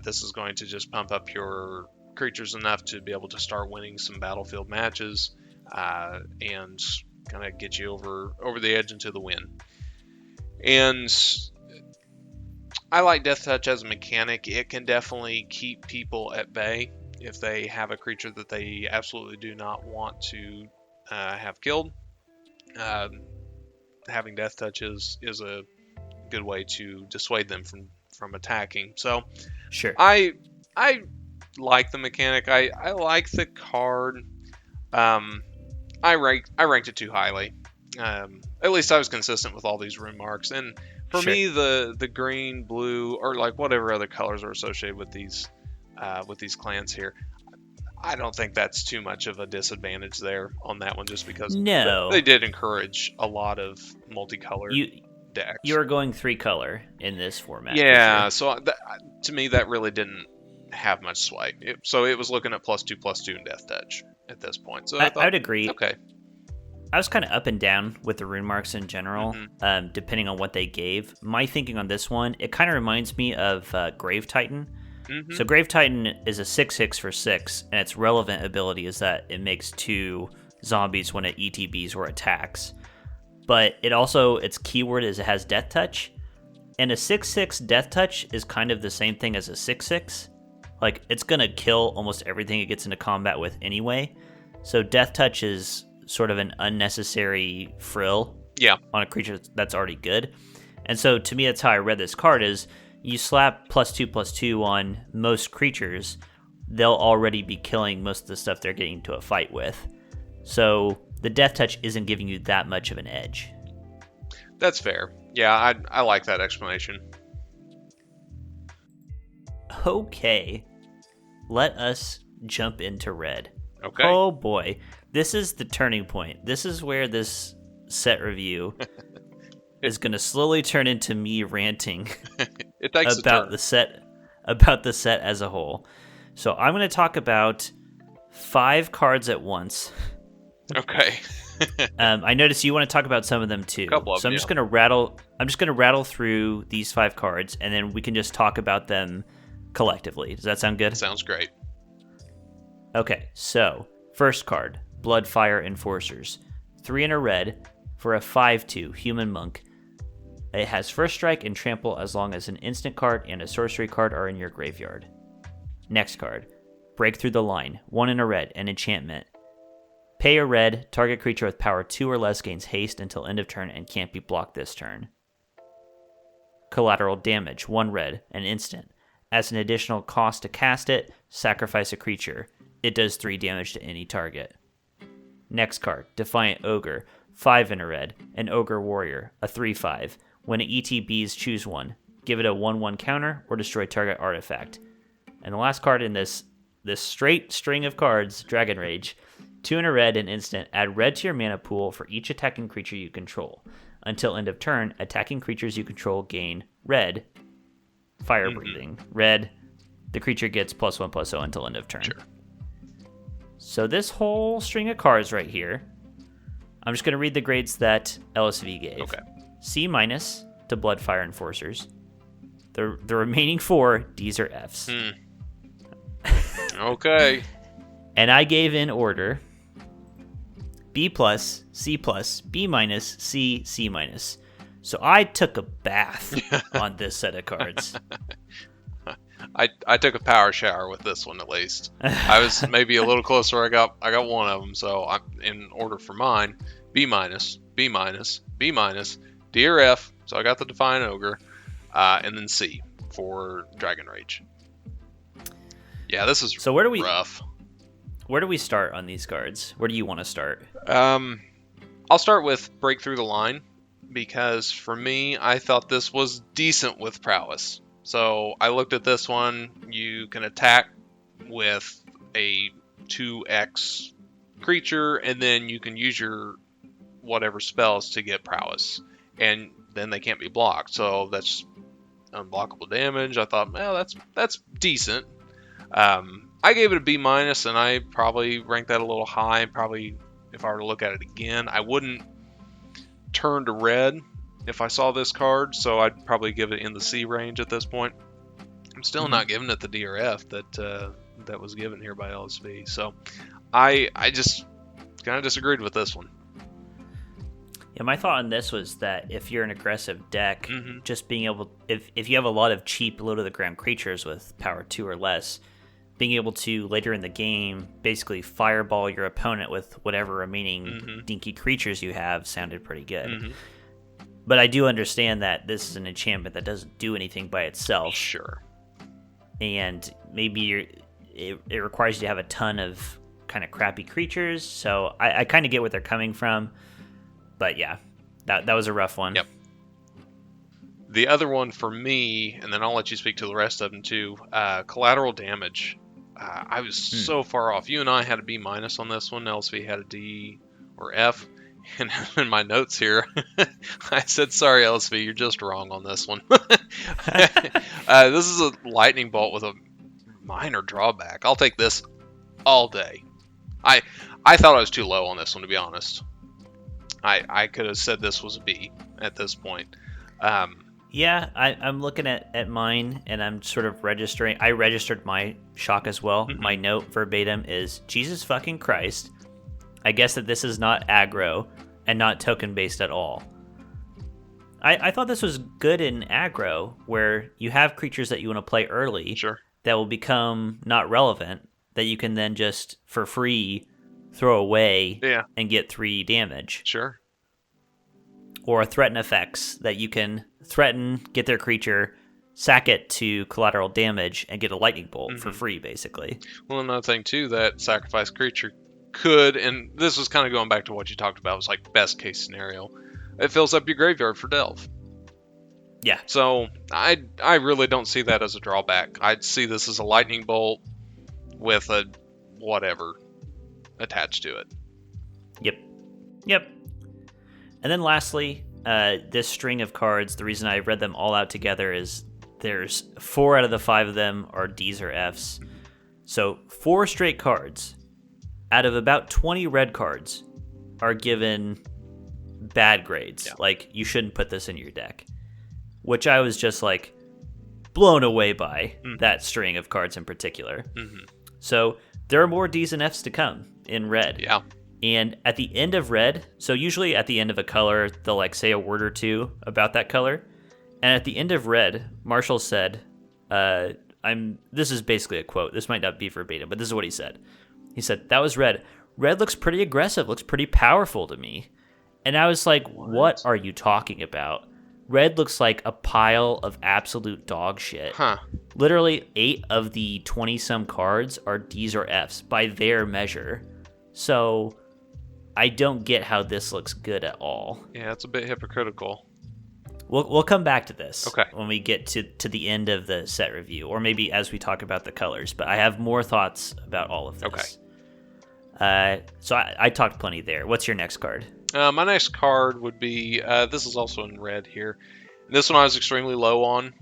This is going to just pump up your creatures enough to be able to start winning some battlefield matches and kind of get you over the edge into the win. And I like Death Touch as a mechanic. It can definitely keep people at bay if they have a creature that they absolutely do not want to have killed. Having Death Touch is a good way to dissuade them from attacking. So Sure. I like the mechanic. I like the card. I ranked it too highly. At least I was consistent with all these rune marks. And for me, the green, blue, or like whatever other colors are associated with these clans here, I don't think that's too much of a disadvantage there on that one, just because they did encourage a lot of multicolored decks. You're going 3 color in this format. Yeah, so to me that really didn't have much sway. So it was looking at +2/+2 and Death Touch at this point. So I would agree. Okay. I was kind of up and down with the rune marks in general, depending on what they gave. My thinking on this one, it kind of reminds me of Grave Titan, Mm-hmm. So Grave Titan is a 6/6 for 6, and its relevant ability is that it makes 2 zombies when it ETBs or attacks. But its keyword is it has Death Touch, and a 6/6 Death Touch is kind of the same thing as a 6/6. Like, it's gonna kill almost everything it gets into combat with anyway. So Death Touch is sort of an unnecessary frill on a creature that's already good. And so to me, that's how I read this card is you slap +2/+2 on most creatures, they'll already be killing most of the stuff they're getting into a fight with. So the Death Touch isn't giving you that much of an edge. That's fair. Yeah, I like that explanation. Okay, let us jump into red. Okay. Oh boy, this is the turning point. This is where this set review is going to slowly turn into me ranting It takes about the set as a whole. So I'm going to talk about 5 cards at once. Okay. I noticed you want to talk about some of them too. Couple of so I'm them, just going to rattle. I'm just going to rattle through these 5 cards, and then we can just talk about them collectively. Does that sound good? Sounds great. Okay. So first card, Bloodfire Enforcers, 3 in a red for a 5/2 human monk. It has first strike and trample as long as an instant card and a sorcery card are in your graveyard. Next card, Break Through the Line, 1 in a red, an enchantment. Pay a red, target creature with power 2 or less gains haste until end of turn and can't be blocked this turn. Collateral Damage, 1 red, an instant. As an additional cost to cast it, sacrifice a creature. It does 3 damage to any target. Next card, Defiant Ogre, 5 in a red, an ogre warrior, a 3/5. When it ETBs, choose 1. Give it a 1/1 counter or destroy target artifact. And the last card in this straight string of cards, Dragon Rage, 2 in a red, an instant. Add red to your mana pool for each attacking creature you control. Until end of turn, attacking creatures you control gain red, fire breathing. Red, the creature gets +1/+0 until end of turn. Sure. So this whole string of cards right here, I'm just going to read the grades that LSV gave. Okay. C- to Bloodfire Enforcers. The remaining 4 D's or F's. Okay. And I gave in order B+, C+, B-, C, C-. So I took a bath on this set of cards. I took a power shower with this one at least. I was maybe a little closer. I got one of them. So I'm in order for mine: B-, B-, B-, D or F. So I got the Defiant Ogre, and then C for Dragon Rage. Yeah, this is so where do we rough. Where do we start on these cards? Where do you want to start? I'll start with Break Through the Line because for me, I thought this was decent with prowess. So I looked at this one. You can attack with a 2x creature, and then you can use your whatever spells to get prowess, and then they can't be blocked. So that's unblockable damage. I thought, well, that's decent. I gave it a B-, and I probably ranked that a little high. Probably, if I were to look at it again, I wouldn't turn to red if I saw this card, so I'd probably give it in the C range at this point. I'm still not giving it the D or F that was given here by LSV. So I just kind of disagreed with this one. Yeah, my thought on this was that if you're an aggressive deck, just being able, if you have a lot of cheap low to the ground creatures with power 2 or less, being able to later in the game basically fireball your opponent with whatever remaining dinky creatures you have sounded pretty good. But I do understand that this is an enchantment that doesn't do anything by itself. Sure. And maybe it requires you to have a ton of kind of crappy creatures. So I kind of get what they're coming from. But yeah, that was a rough one. Yep. The other one for me, and then I'll let you speak to the rest of them too, Collateral Damage. I was so far off. You and I had a B- on this one. LSV had a D or F. And in my notes here, I said, sorry, LSV, you're just wrong on this one. This is a lightning bolt with a minor drawback. I'll take this all day. I thought I was too low on this one, to be honest. I could have said this was a B at this point. Yeah, I'm looking at mine, and I'm sort of registering. I registered my shock as well. Mhm. My note verbatim is, Jesus fucking Christ. I guess that this is not aggro and not token-based at all. I thought this was good in aggro, where you have creatures that you want to play early Sure. that will become not relevant, that you can then just, for free, throw away Yeah. and get 3 damage. Sure. Or threaten effects that you can threaten, get their creature, sack it to collateral damage, and get a lightning bolt for free, basically. Well, another thing too, that sacrifice creature could, and this was kind of going back to what you talked about, was like best case scenario. It fills up your graveyard for delve. Yeah. So I really don't see that as a drawback. I'd see this as a lightning bolt with a whatever attached to it. Yep. And then lastly, this string of cards, the reason I read them all out together is there's 4 out of the 5 of them are Ds or Fs. So 4 straight cards out of about 20 red cards are given bad grades. Yeah. Like, you shouldn't put this in your deck. Which I was just like blown away by that string of cards in particular. Mm-hmm. So there are more Ds and Fs to come in red. Yeah. And at the end of red, so usually at the end of a color, they'll like say a word or two about that color. And at the end of red, Marshall said, this is basically a quote. This might not be verbatim, but this is what he said. He said, "That was red. Red looks pretty aggressive, looks pretty powerful to me." And I was like, what are you talking about? Red looks like a pile of absolute dog shit. Huh. Literally 8 of the 20-some cards are Ds or Fs by their measure. So I don't get how this looks good at all. Yeah, it's a bit hypocritical. We'll come back to this Okay. when we get to the end of the set review, or maybe as we talk about the colors. But I have more thoughts about all of this. Okay. So I talked plenty there. What's your next card? My next card would be, this is also in red here. This one I was extremely low on,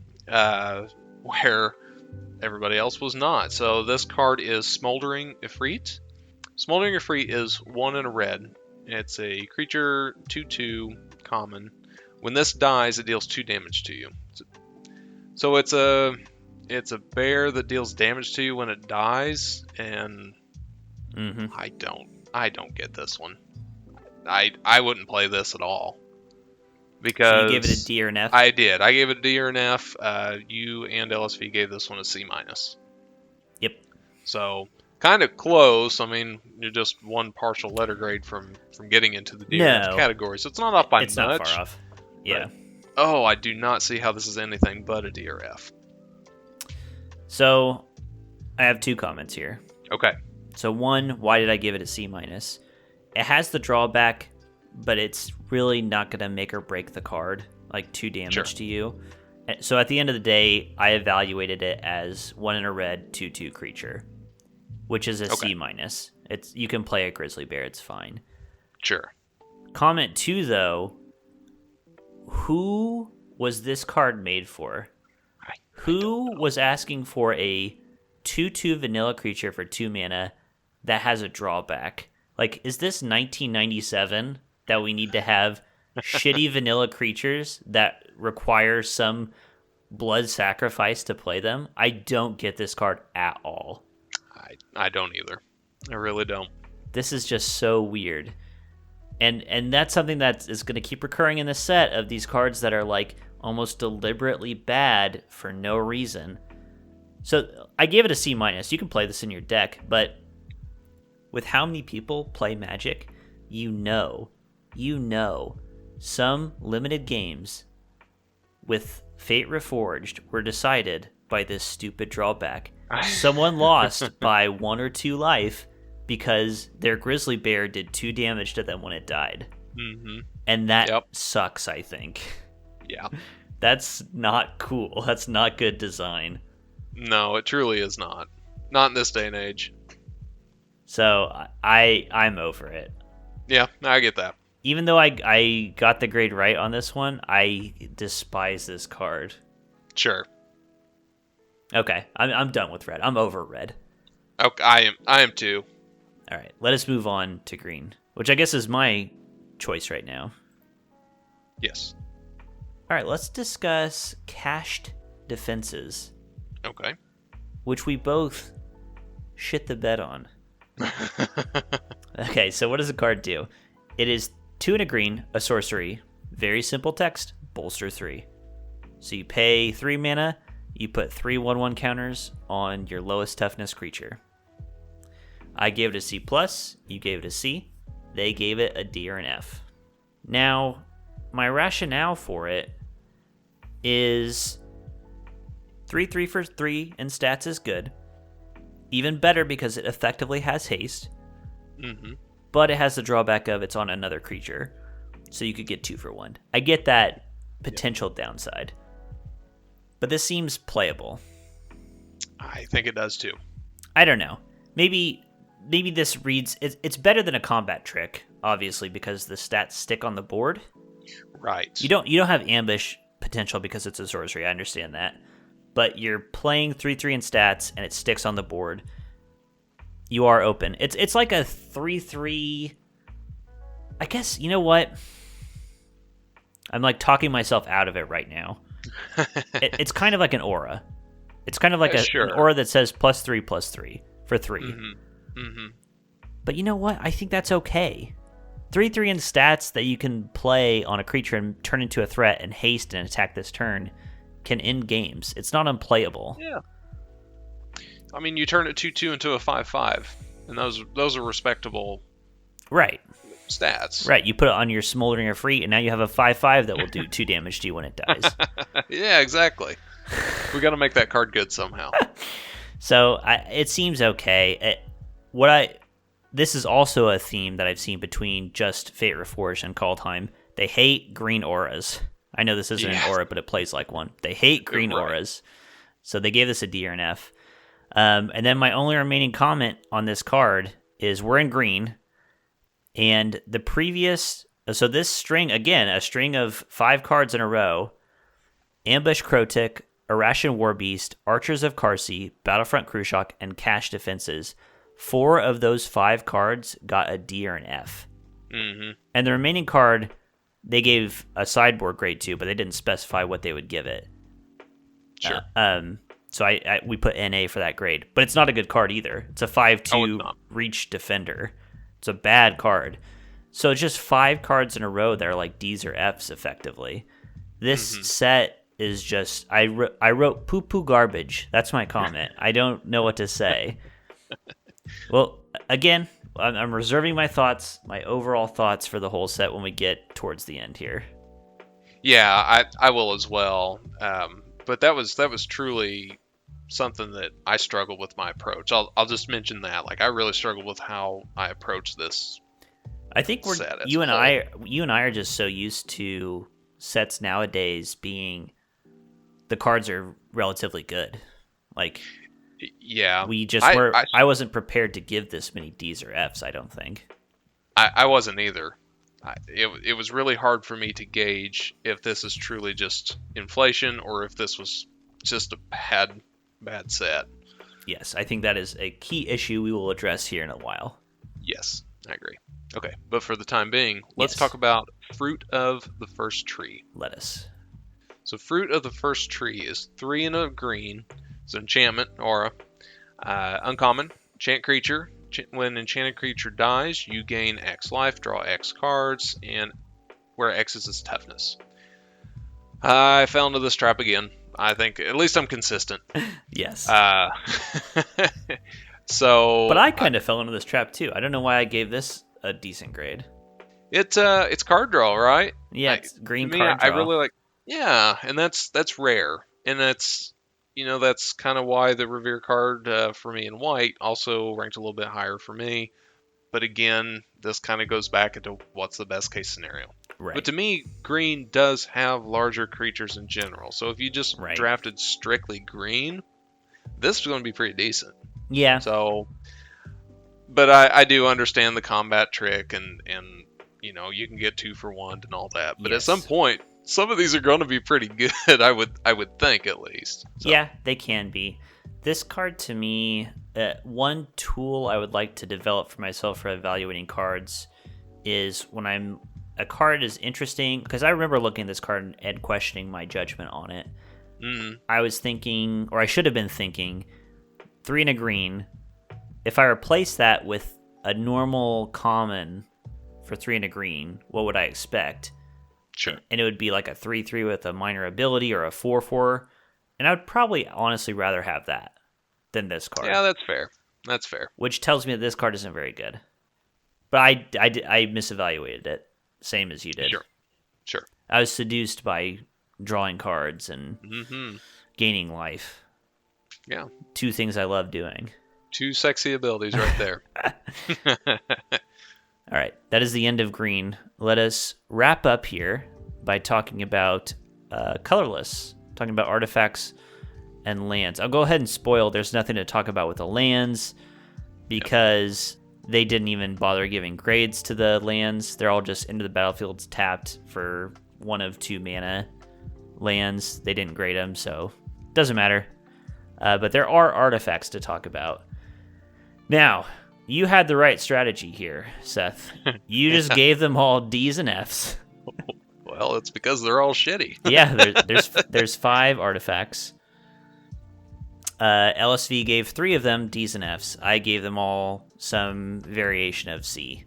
where everybody else was not. So this card is Smoldering Ifrit. Smoldering Ifrit is 1 in a red. It's a creature, 2/2, common. When this dies, it deals 2 damage to you. So it's a bear that deals damage to you when it dies, and I don't get this one. I wouldn't play this at all. Because So you gave it a D or an F? I did. I gave it a D or an F. You and LSV gave this one a C-. Yep. So kind of close. I mean, you're just one partial letter grade from getting into the D or F category. So it's not off by much. It's not far off. Yeah. But, I do not see how this is anything but a D or F. So I have 2 comments here. Okay. So 1, why did I give it a C-? It has the drawback, but it's really not going to make or break the card, like 2 damage to you. So at the end of the day, I evaluated it as 1 in a red, 2/2 creature, which is a C-. You can play a grizzly bear, it's fine. Sure. Comment 2, though, who was this card made for? Who was asking for a 2/2 vanilla creature for 2 mana that has a drawback? Like, is this 1997 that we need to have shitty vanilla creatures that require some blood sacrifice to play them? I don't get this card at all. I don't either. I really don't. This is just so weird. And that's something that is going to keep recurring in the set of these cards that are like almost deliberately bad for no reason. So I gave it a C-. You can play this in your deck, but with how many people play Magic, you know, some limited games with Fate Reforged were decided by this stupid drawback. Someone lost by 1 or 2 life because their grizzly bear did 2 damage to them when it died. Mm-hmm. And that sucks, I think. Yeah. That's not cool. That's not good design. No, it truly is not. Not in this day and age. So I'm over it. Yeah, I get that. Even though I got the grade right on this one, I despise this card. Sure. Okay, I'm done with red. I'm over red. Okay, I am too. All right, let us move on to green, which I guess is my choice right now. Yes. All right, let's discuss cached defenses, Okay. which we both shit the bed on. Okay, so what does the card do? It is 2 and a green, a sorcery. Very simple text, bolster 3. So you pay 3 mana, you put 3 1/1 counters on your lowest toughness creature. I gave it a C+, you gave it a C, they gave it a D or an F. Now, my rationale for it is 3/3 for 3 in stats is good. Even better because it effectively has haste. Mm-hmm. But it has the drawback of it's on another creature. So you could get 2 for 1. I get that potential downside. But this seems playable. I think it does too. I don't know. Maybe this reads... It's better than a combat trick, obviously, because the stats stick on the board. Right. You don't have ambush potential because it's a sorcery. I understand that. But you're playing 3/3 in stats, and it sticks on the board. You are open. It's like a 3/3... I guess, you know what? I'm like talking myself out of it right now. It's kind of like an aura. It's kind of like an aura that says +3/+3 for 3. Mm-hmm. Mm-hmm. But you know what? I think that's okay. 3/3 in stats that you can play on a creature and turn into a threat and haste and attack this turn can end games. It's not unplayable. Yeah. I mean, you turn a 2/2 into a 5/5, and those are respectable. Right. Stats. Right. You put it on your Smoldering Efreet, and now you have a 5/5 that will do 2 damage to you when it dies. Yeah, exactly. We got to make that card good somehow. So it seems okay. This is also a theme that I've seen between just Fate Reforged and Kaldheim. They hate green auras. I know this isn't an aura, but it plays like one. They hate green auras. So they gave this a D or an F. And then my only remaining comment on this card is we're in green. And the previous... So this string, again, a string of 5 cards in a row. Ambush Krotik, Irration Warbeast, Archers of Karsi, Battlefront Krushok, and Cash Defenses. 4 of those 5 cards got a D or an F. Mm-hmm. And the remaining card, they gave a sideboard grade to, but they didn't specify what they would give it. Sure. So we put NA for that grade. But it's not a good card either. It's a 5/2 reach defender. It's a bad card. So it's just 5 cards in a row that are like Ds or Fs effectively. This set is just... I wrote poo-poo garbage. That's my comment. I don't know what to say. Well, again, I'm reserving my thoughts, my overall thoughts for the whole set when we get towards the end here. Yeah, I will as well. But that was truly something that I struggled with my approach. I'll just mention that. Like, I really struggled with how I approach this. I think you and I are just so used to sets nowadays being the cards are relatively good. Like, yeah, we just were. I wasn't prepared to give this many Ds or Fs. I don't think. I wasn't either. It was really hard for me to gauge if this is truly just inflation or if this was just a bad set. Yes, I think that is a key issue we will address here in a while. Yes, I agree. Okay, but for the time being, let's talk about Fruit of the First Tree. Let us. So Fruit of the First Tree is 3 and a green. It's an enchantment, aura. Uncommon, enchant creature. When enchanted creature dies, you gain X life, draw X cards, and where X is its toughness. I fell into this trap again. I think at least I'm consistent. Yes. So, but I kind of fell into this trap too. I don't know why I gave this a decent grade. It's card draw, right? Yeah, it's green card draw. I really like. Yeah, and that's rare, and that's kind of why the Revere card for me in white also ranked a little bit higher for me. But again, this kind of goes back into what's the best case scenario. Right. But to me, green does have larger creatures in general. So if you just drafted strictly green, this is going to be pretty decent. Yeah. So, but I do understand the combat trick and you can get 2 for 1 and all that. But at some point, some of these are going to be pretty good. I would think at least. So. Yeah, they can be. This card to me, one tool I would like to develop for myself for evaluating cards is when I'm a card is interesting, because I remember looking at this card and questioning my judgment on it. I was thinking, or I should have been thinking, 3 and a green. If I replace that with a normal common for 3 and a green, what would I expect? Sure. And it would be like a 3/3 with a minor ability, or a 4/4. And I would probably honestly rather have that than this card. Yeah, that's fair. That's fair. Which tells me that this card isn't very good. But I misevaluated it, same as you did. Sure. I was seduced by drawing cards and gaining life. Yeah. 2 things I love doing. 2 sexy abilities right there. All right, that is the end of green. Let us wrap up here by talking about colorless, talking about artifacts and lands. I'll go ahead and spoil. There's nothing to talk about with the lands because they didn't even bother giving grades to the lands. They're all just into the battlefields tapped for 1 of 2 mana lands. They didn't grade them, so it doesn't matter. But there are artifacts to talk about. Now, you had the right strategy here, Seth. You just gave them all D's and F's. Well, it's because they're all shitty. Yeah, there's 5 artifacts. LSV gave 3 of them D's and F's. I gave them all some variation of C.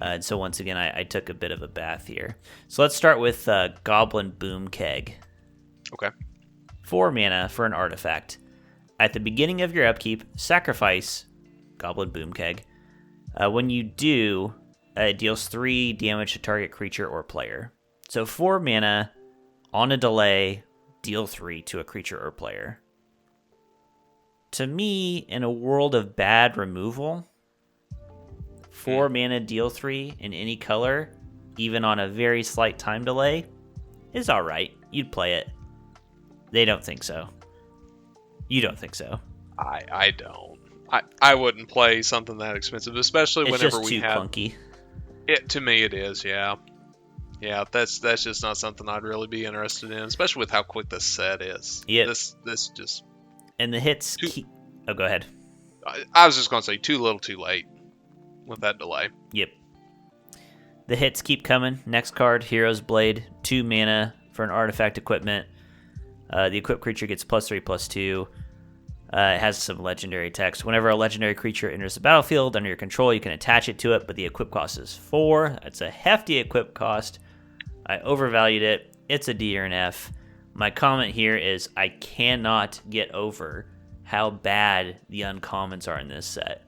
And so once again, I took a bit of a bath here. So let's start with Goblin Boom Keg. Okay. 4 mana for an artifact. At the beginning of your upkeep, sacrifice Goblin Boom Keg. When you do, it deals 3 damage to target creature or player. So 4 mana, on a delay, deal 3 to a creature or player. To me, in a world of bad removal, 4 mana, deal 3 in any color, even on a very slight time delay, is alright. You'd play it. They don't think so. You don't think so. I don't. I wouldn't play something that expensive, especially It's whenever just we too have clunky. it. To me, it is. Yeah. That's just not something I'd really be interested in, especially with how quick this set is. Yep. This just. And the hits keep... Oh, go ahead. I was just gonna say too little, too late with that delay. Yep. The hits keep coming. Next card, Hero's Blade. 2 mana for an artifact equipment. The equipped creature gets +3/+2. It has some legendary text. Whenever a legendary creature enters the battlefield under your control, you can attach it to it, but the equip cost is 4. That's a hefty equip cost. I overvalued it. It's a D or an F. My comment here is I cannot get over how bad the uncommons are in this set.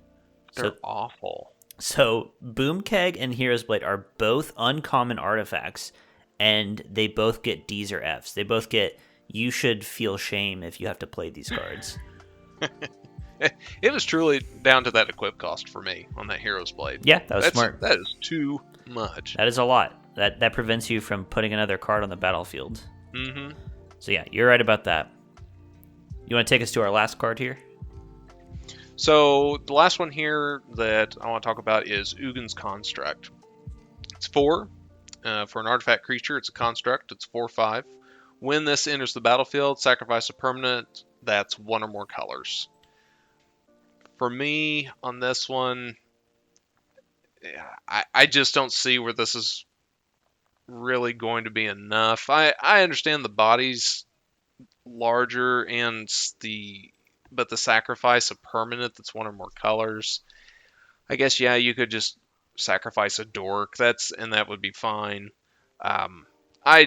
They're awful. So Boom Keg and Hero's Blade are both uncommon artifacts, and they both get D's or F's. They both get, you should feel shame if you have to play these cards. It was truly down to that equip cost for me on that Hero's Blade. Yeah, that was smart. That is too much. That is a lot. That prevents you from putting another card on the battlefield. Mm-hmm. So yeah, you're right about that. You want to take us to our last card here? So the last one here that I want to talk about is Ugin's Construct. It's 4. For an artifact creature, it's a construct. It's 4/5. When this enters the battlefield, sacrifice a permanent that's 1 or more colors. For me, on this one, I just don't see where this is really going to be enough. I understand the body's larger but the sacrifice a permanent that's 1 or more colors. I guess, yeah, you could just sacrifice a dork. That would be fine. I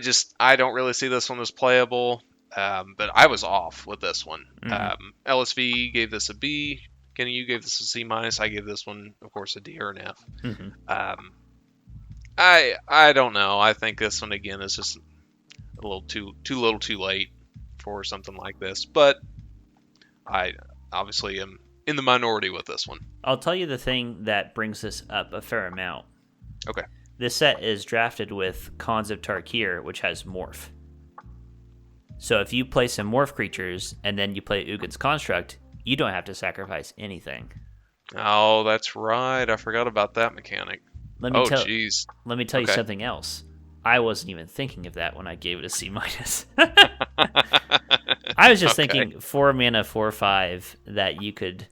don't really see this one as playable. But I was off with this one. Mm-hmm. LSV gave this a B. Kenny, you gave this a C-. I gave this one, of course, a D or an F. Mm-hmm. I don't know. I think this one, again, is just a little too little too late for something like this. But I obviously am in the minority with this one. I'll tell you the thing that brings this up a fair amount. Okay. This set is drafted with Khans of Tarkir, which has Morph. So if you play some Morph creatures and then you play Ugin's Construct, you don't have to sacrifice anything. Oh, that's right. I forgot about that mechanic. Let me tell you Okay. something else. I wasn't even thinking of that when I gave it a C-. I was just thinking 4 mana, 4/5 that you could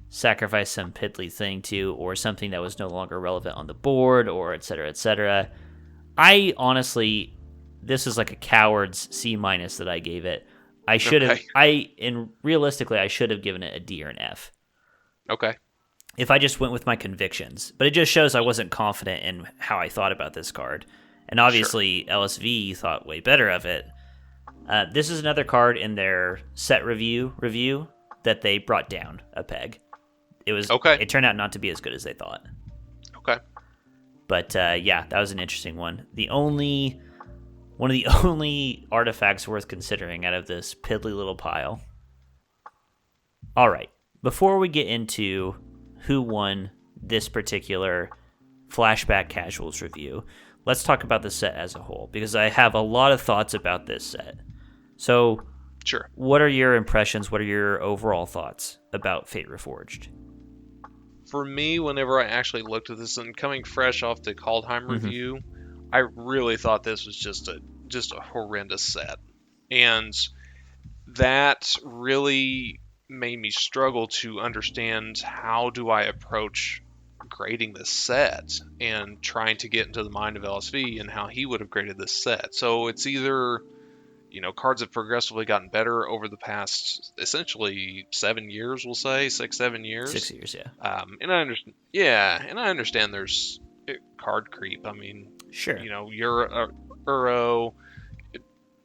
sacrifice some piddly thing to, or something that was no longer relevant on the board, or et cetera, et cetera. I honestly, this is like a coward's C- that I gave it. I should have. Realistically, I should have given it a D or an F. Okay. If I just went with my convictions, but it just shows I wasn't confident in how I thought about this card, and obviously LSV thought way better of it. This is another card in their set review that they brought down a peg. It was okay. It turned out not to be as good as they thought. Okay. But yeah, that was an interesting one. One of the only artifacts worth considering out of this piddly little pile. All right, before we get into who won this particular Flashback Casuals review, let's talk about the set as a whole, because I have a lot of thoughts about this set. So, sure. What are your impressions? What are your overall thoughts about Fate Reforged? For me, whenever I actually looked at this, and coming fresh off the Kaldheim review, I really thought this was just a horrendous set. And that really made me struggle to understand how do I approach grading this set and trying to get into the mind of LSV and how he would have graded this set. So it's either, cards have progressively gotten better over the past essentially 7 years, we'll say 6-7 years. 6 years, yeah. And I understand there's card creep. I mean, sure. Euro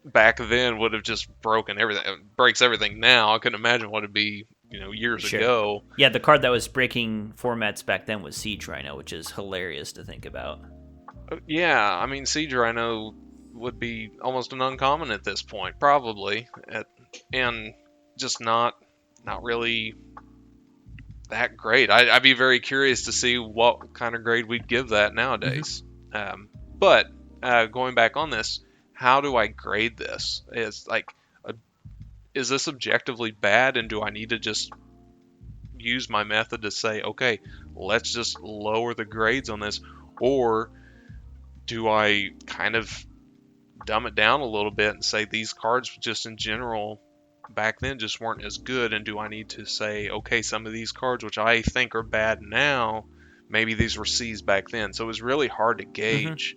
back then would have just broken everything. It breaks everything now. I couldn't imagine what it'd be, years ago. Yeah, the card that was breaking formats back then was Siege Rhino, which is hilarious to think about. Yeah, I mean, Siege Rhino would be almost an uncommon at this point, probably, and just not really that great. I'd be very curious to see what kind of grade we'd give that nowadays. But going back on this, how do I grade this? Is this objectively bad, and do I need to just use my method to say, okay, let's just lower the grades on this, or do I kind of dumb it down a little bit and say these cards just in general back then just weren't as good, and do I need to say, okay, some of these cards which I think are bad now, maybe these were C's back then. So it was really hard to gauge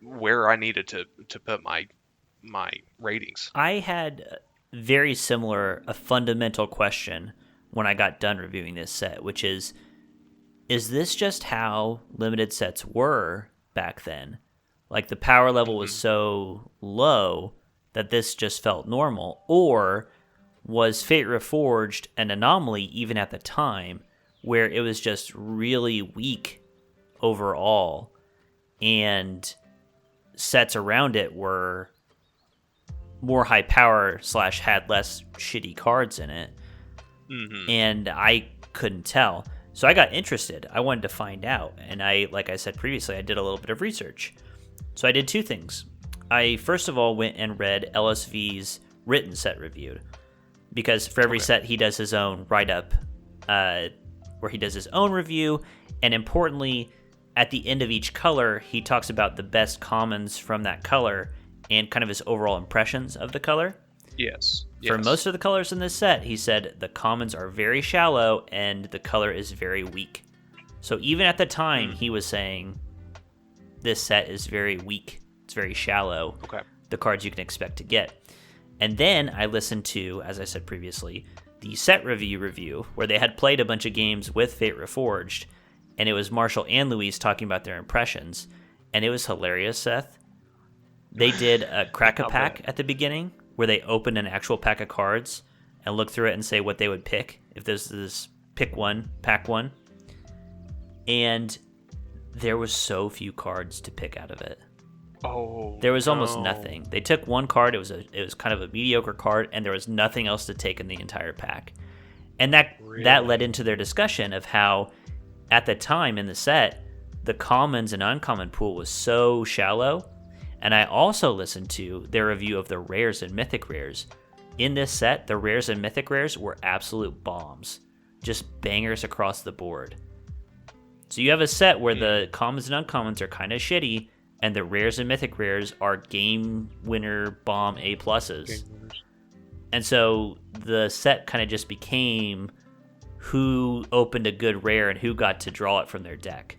where I needed to put my ratings. I had very similar, a fundamental question when I got done reviewing this set, which is this just how limited sets were back then? Like, the power level was so low that this just felt normal, or was Fate Reforged an anomaly even at the time where it was just really weak overall, and sets around it were more high power / had less shitty cards in it? And I couldn't tell. So I got interested. I wanted to find out. And like I said previously, I did a little bit of research. So I did two things. I first of all went and read LSV's written set review, because for every set he does his own write-up where he does his own review, and importantly, at the end of each color, he talks about the best commons from that color and kind of his overall impressions of the color. Yes. For most of the colors in this set, he said the commons are very shallow and the color is very weak. So even at the time, he was saying this set is very weak. It's very shallow. Okay. The cards you can expect to get. And then I listened to, as I said previously, the set review where they had played a bunch of games with Fate Reforged, and it was Marshall and Louise talking about their impressions, and it was hilarious, Seth. They did a crack-a-pack at the beginning, where they opened an actual pack of cards and looked through it and say what they would pick. If there's this pick one, pack one. And there was so few cards to pick out of it. Oh, there was almost nothing. They took one card. It was kind of a mediocre card, and there was nothing else to take in the entire pack. And that led into their discussion of how, at the time in the set, the commons and uncommon pool was so shallow. And I also listened to their review of the rares and mythic rares. In this set, the rares and mythic rares were absolute bombs. Just bangers across the board. So you have a set where the commons and uncommons are kind of shitty, and the rares and mythic rares are game winner bomb A+. And so the set kind of just became who opened a good rare and who got to draw it from their deck.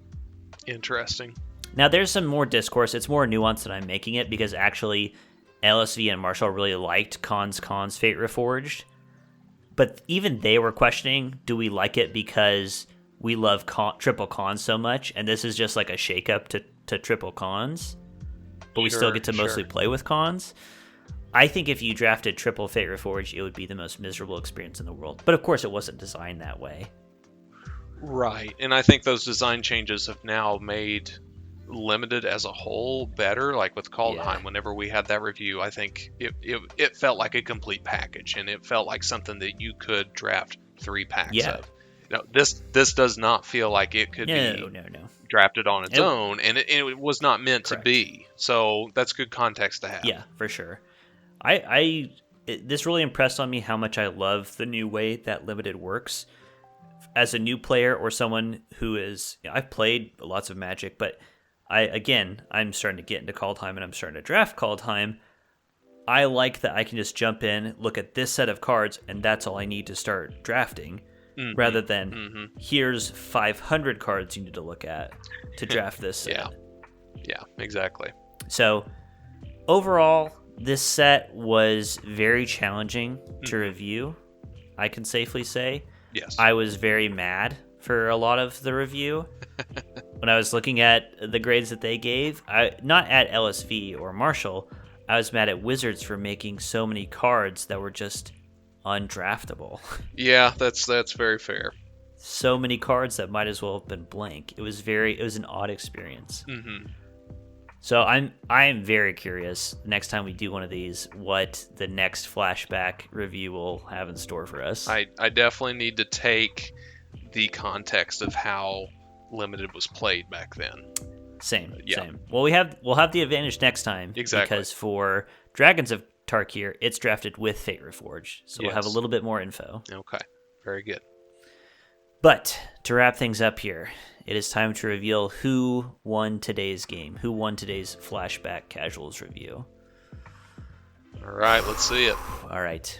Interesting. Now, there's some more discourse. It's more nuanced than I'm making it, because actually LSV and Marshall really liked Khan's Fate Reforged. But even they were questioning, do we like it because we love triple Khans so much, and this is just like a shakeup to triple Khans, but we still get to mostly play with Khans? I think if you drafted triple Fate Reforged, it would be the most miserable experience in the world. But of course, it wasn't designed that way. Right, and I think those design changes have now made Limited as a whole better. Like with Kaldheim, whenever we had that review, I think it felt like a complete package, and it felt like something that you could draft 3 packs of. You know, this does not feel like it could be drafted on its own, and it was not meant to be. So that's good context to have. Yeah, for sure. This really impressed on me how much I love the new way that Limited works. As a new player or someone who is, I've played lots of Magic, but I'm starting to get into Kaldheim and I'm starting to draft Kaldheim. I like that I can just jump in, look at this set of cards, and that's all I need to start drafting, rather than here's 500 cards you need to look at to draft this set. Yeah, exactly. So overall, this set was very challenging to review, I can safely say. Yes. I was very mad for a lot of the review. When I was looking at the grades that they gave, not at LSV or Marshall, I was mad at Wizards for making so many cards that were just undraftable. Yeah, that's very fair. So many cards that might as well have been blank. It was an odd experience. Mm-hmm. So I am very curious next time we do one of these what the next Flashback review will have in store for us. I definitely need to take the context of how Limited was played back then. Same. Well, we'll have the advantage next time. Exactly. Because for Dragons of Tarkir, it's drafted with Fate Reforged, so we'll have a little bit more info. Okay, very good. But to wrap things up here, it is time to reveal who won today's game, who won today's Flashback Casuals review. All right, let's see it. All right.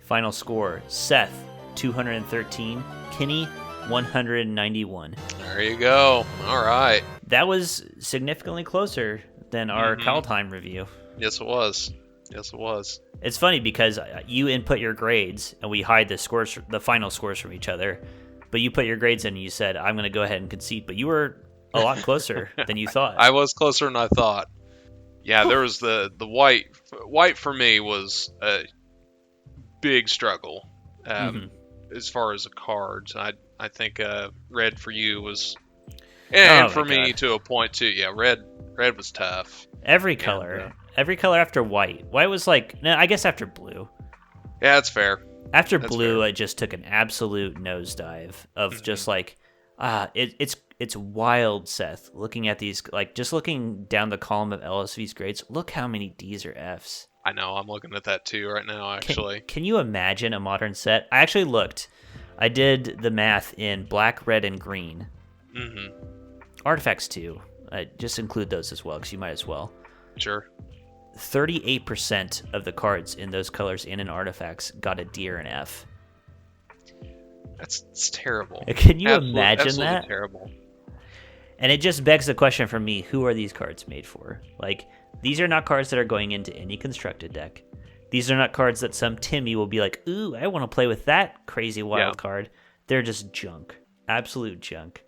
Final score, Seth, 213, Kenny, 191. There you go. All right. That was significantly closer than our Kaldheim review. Yes, it was. It's funny because you input your grades and we hide the final scores from each other. But you put your grades in and you said, I'm going to go ahead and concede. But you were a lot closer than you thought. I was closer than I thought. Yeah, there was the white. White for me was a big struggle as far as the cards. I think red for you was, and for me to a point too. Yeah, red was tough. Every color after white. White was like, no, I guess after blue. Yeah, that's fair. After blue, I just took an absolute nosedive of just like, it's wild, Seth. Looking at these, like just looking down the column of LSV's grades, look how many D's or F's. I know, I'm looking at that too right now, actually. Can you imagine a modern set? I actually looked. I did the math in black, red, and green. Mm-hmm. Artifacts too. Just include those as well, because you might as well. Sure. 38% of the cards in those colors and in artifacts got a D or an F. It's terrible. Can you imagine absolutely that? Terrible. And it just begs the question for me, who are these cards made for? Like, these are not cards that are going into any constructed deck. These are not cards that some Timmy will be like, ooh, I want to play with that crazy wild card. They're just junk. Absolute junk.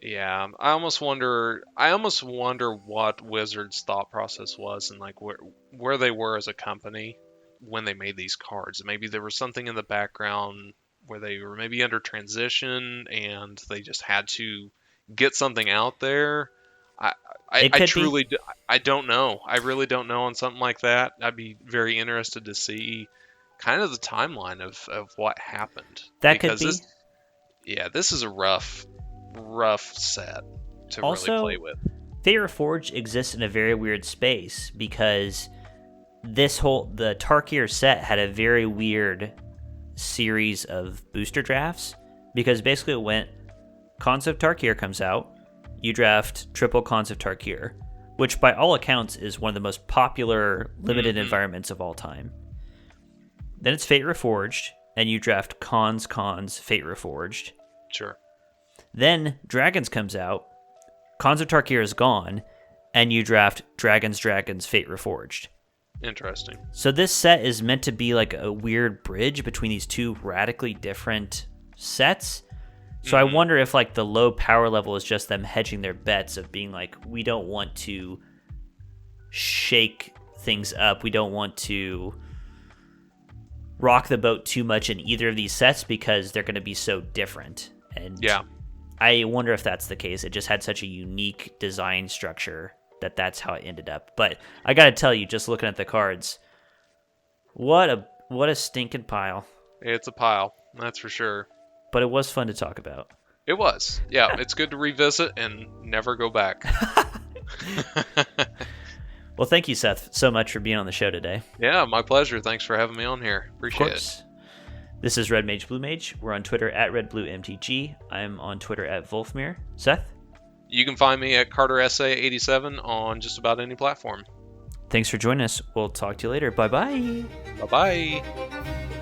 Yeah, I almost wonder what Wizards' thought process was and like where they were as a company when they made these cards. Maybe there was something in the background where they were maybe under transition and they just had to get something out there. I don't know. I really don't know on something like that. I'd be very interested to see kind of the timeline of what happened. That could be. This is a rough set to really play with. Fate Reforged exists in a very weird space because the Tarkir set had a very weird series of booster drafts, because basically it went, Khans of Tarkir comes out, you draft triple Khans of Tarkir, which by all accounts is one of the most popular limited environments of all time. Then it's Fate Reforged, and you draft Khans, Fate Reforged. Sure. Then Dragons comes out, Khans of Tarkir is gone, and you draft Dragons, Fate Reforged. Interesting. So this set is meant to be like a weird bridge between these two radically different sets. So I wonder if like the low power level is just them hedging their bets of being like, we don't want to shake things up. We don't want to rock the boat too much in either of these sets because they're going to be so different. And Yeah. I wonder if that's the case. It just had such a unique design structure that's how it ended up. But I got to tell you, just looking at the cards, what a stinking pile. It's a pile, that's for sure. But it was fun to talk about. It was. Yeah, it's good to revisit and never go back. Well, thank you, Seth, so much for being on the show today. Yeah, my pleasure. Thanks for having me on here. Of Appreciate it. course. This is Red Mage Blue Mage. We're on Twitter at RedBlueMTG. I'm on Twitter at Wolfmere. Seth? You can find me at CarterSA87 on just about any platform. Thanks for joining us. We'll talk to you later. Bye-bye. Bye-bye.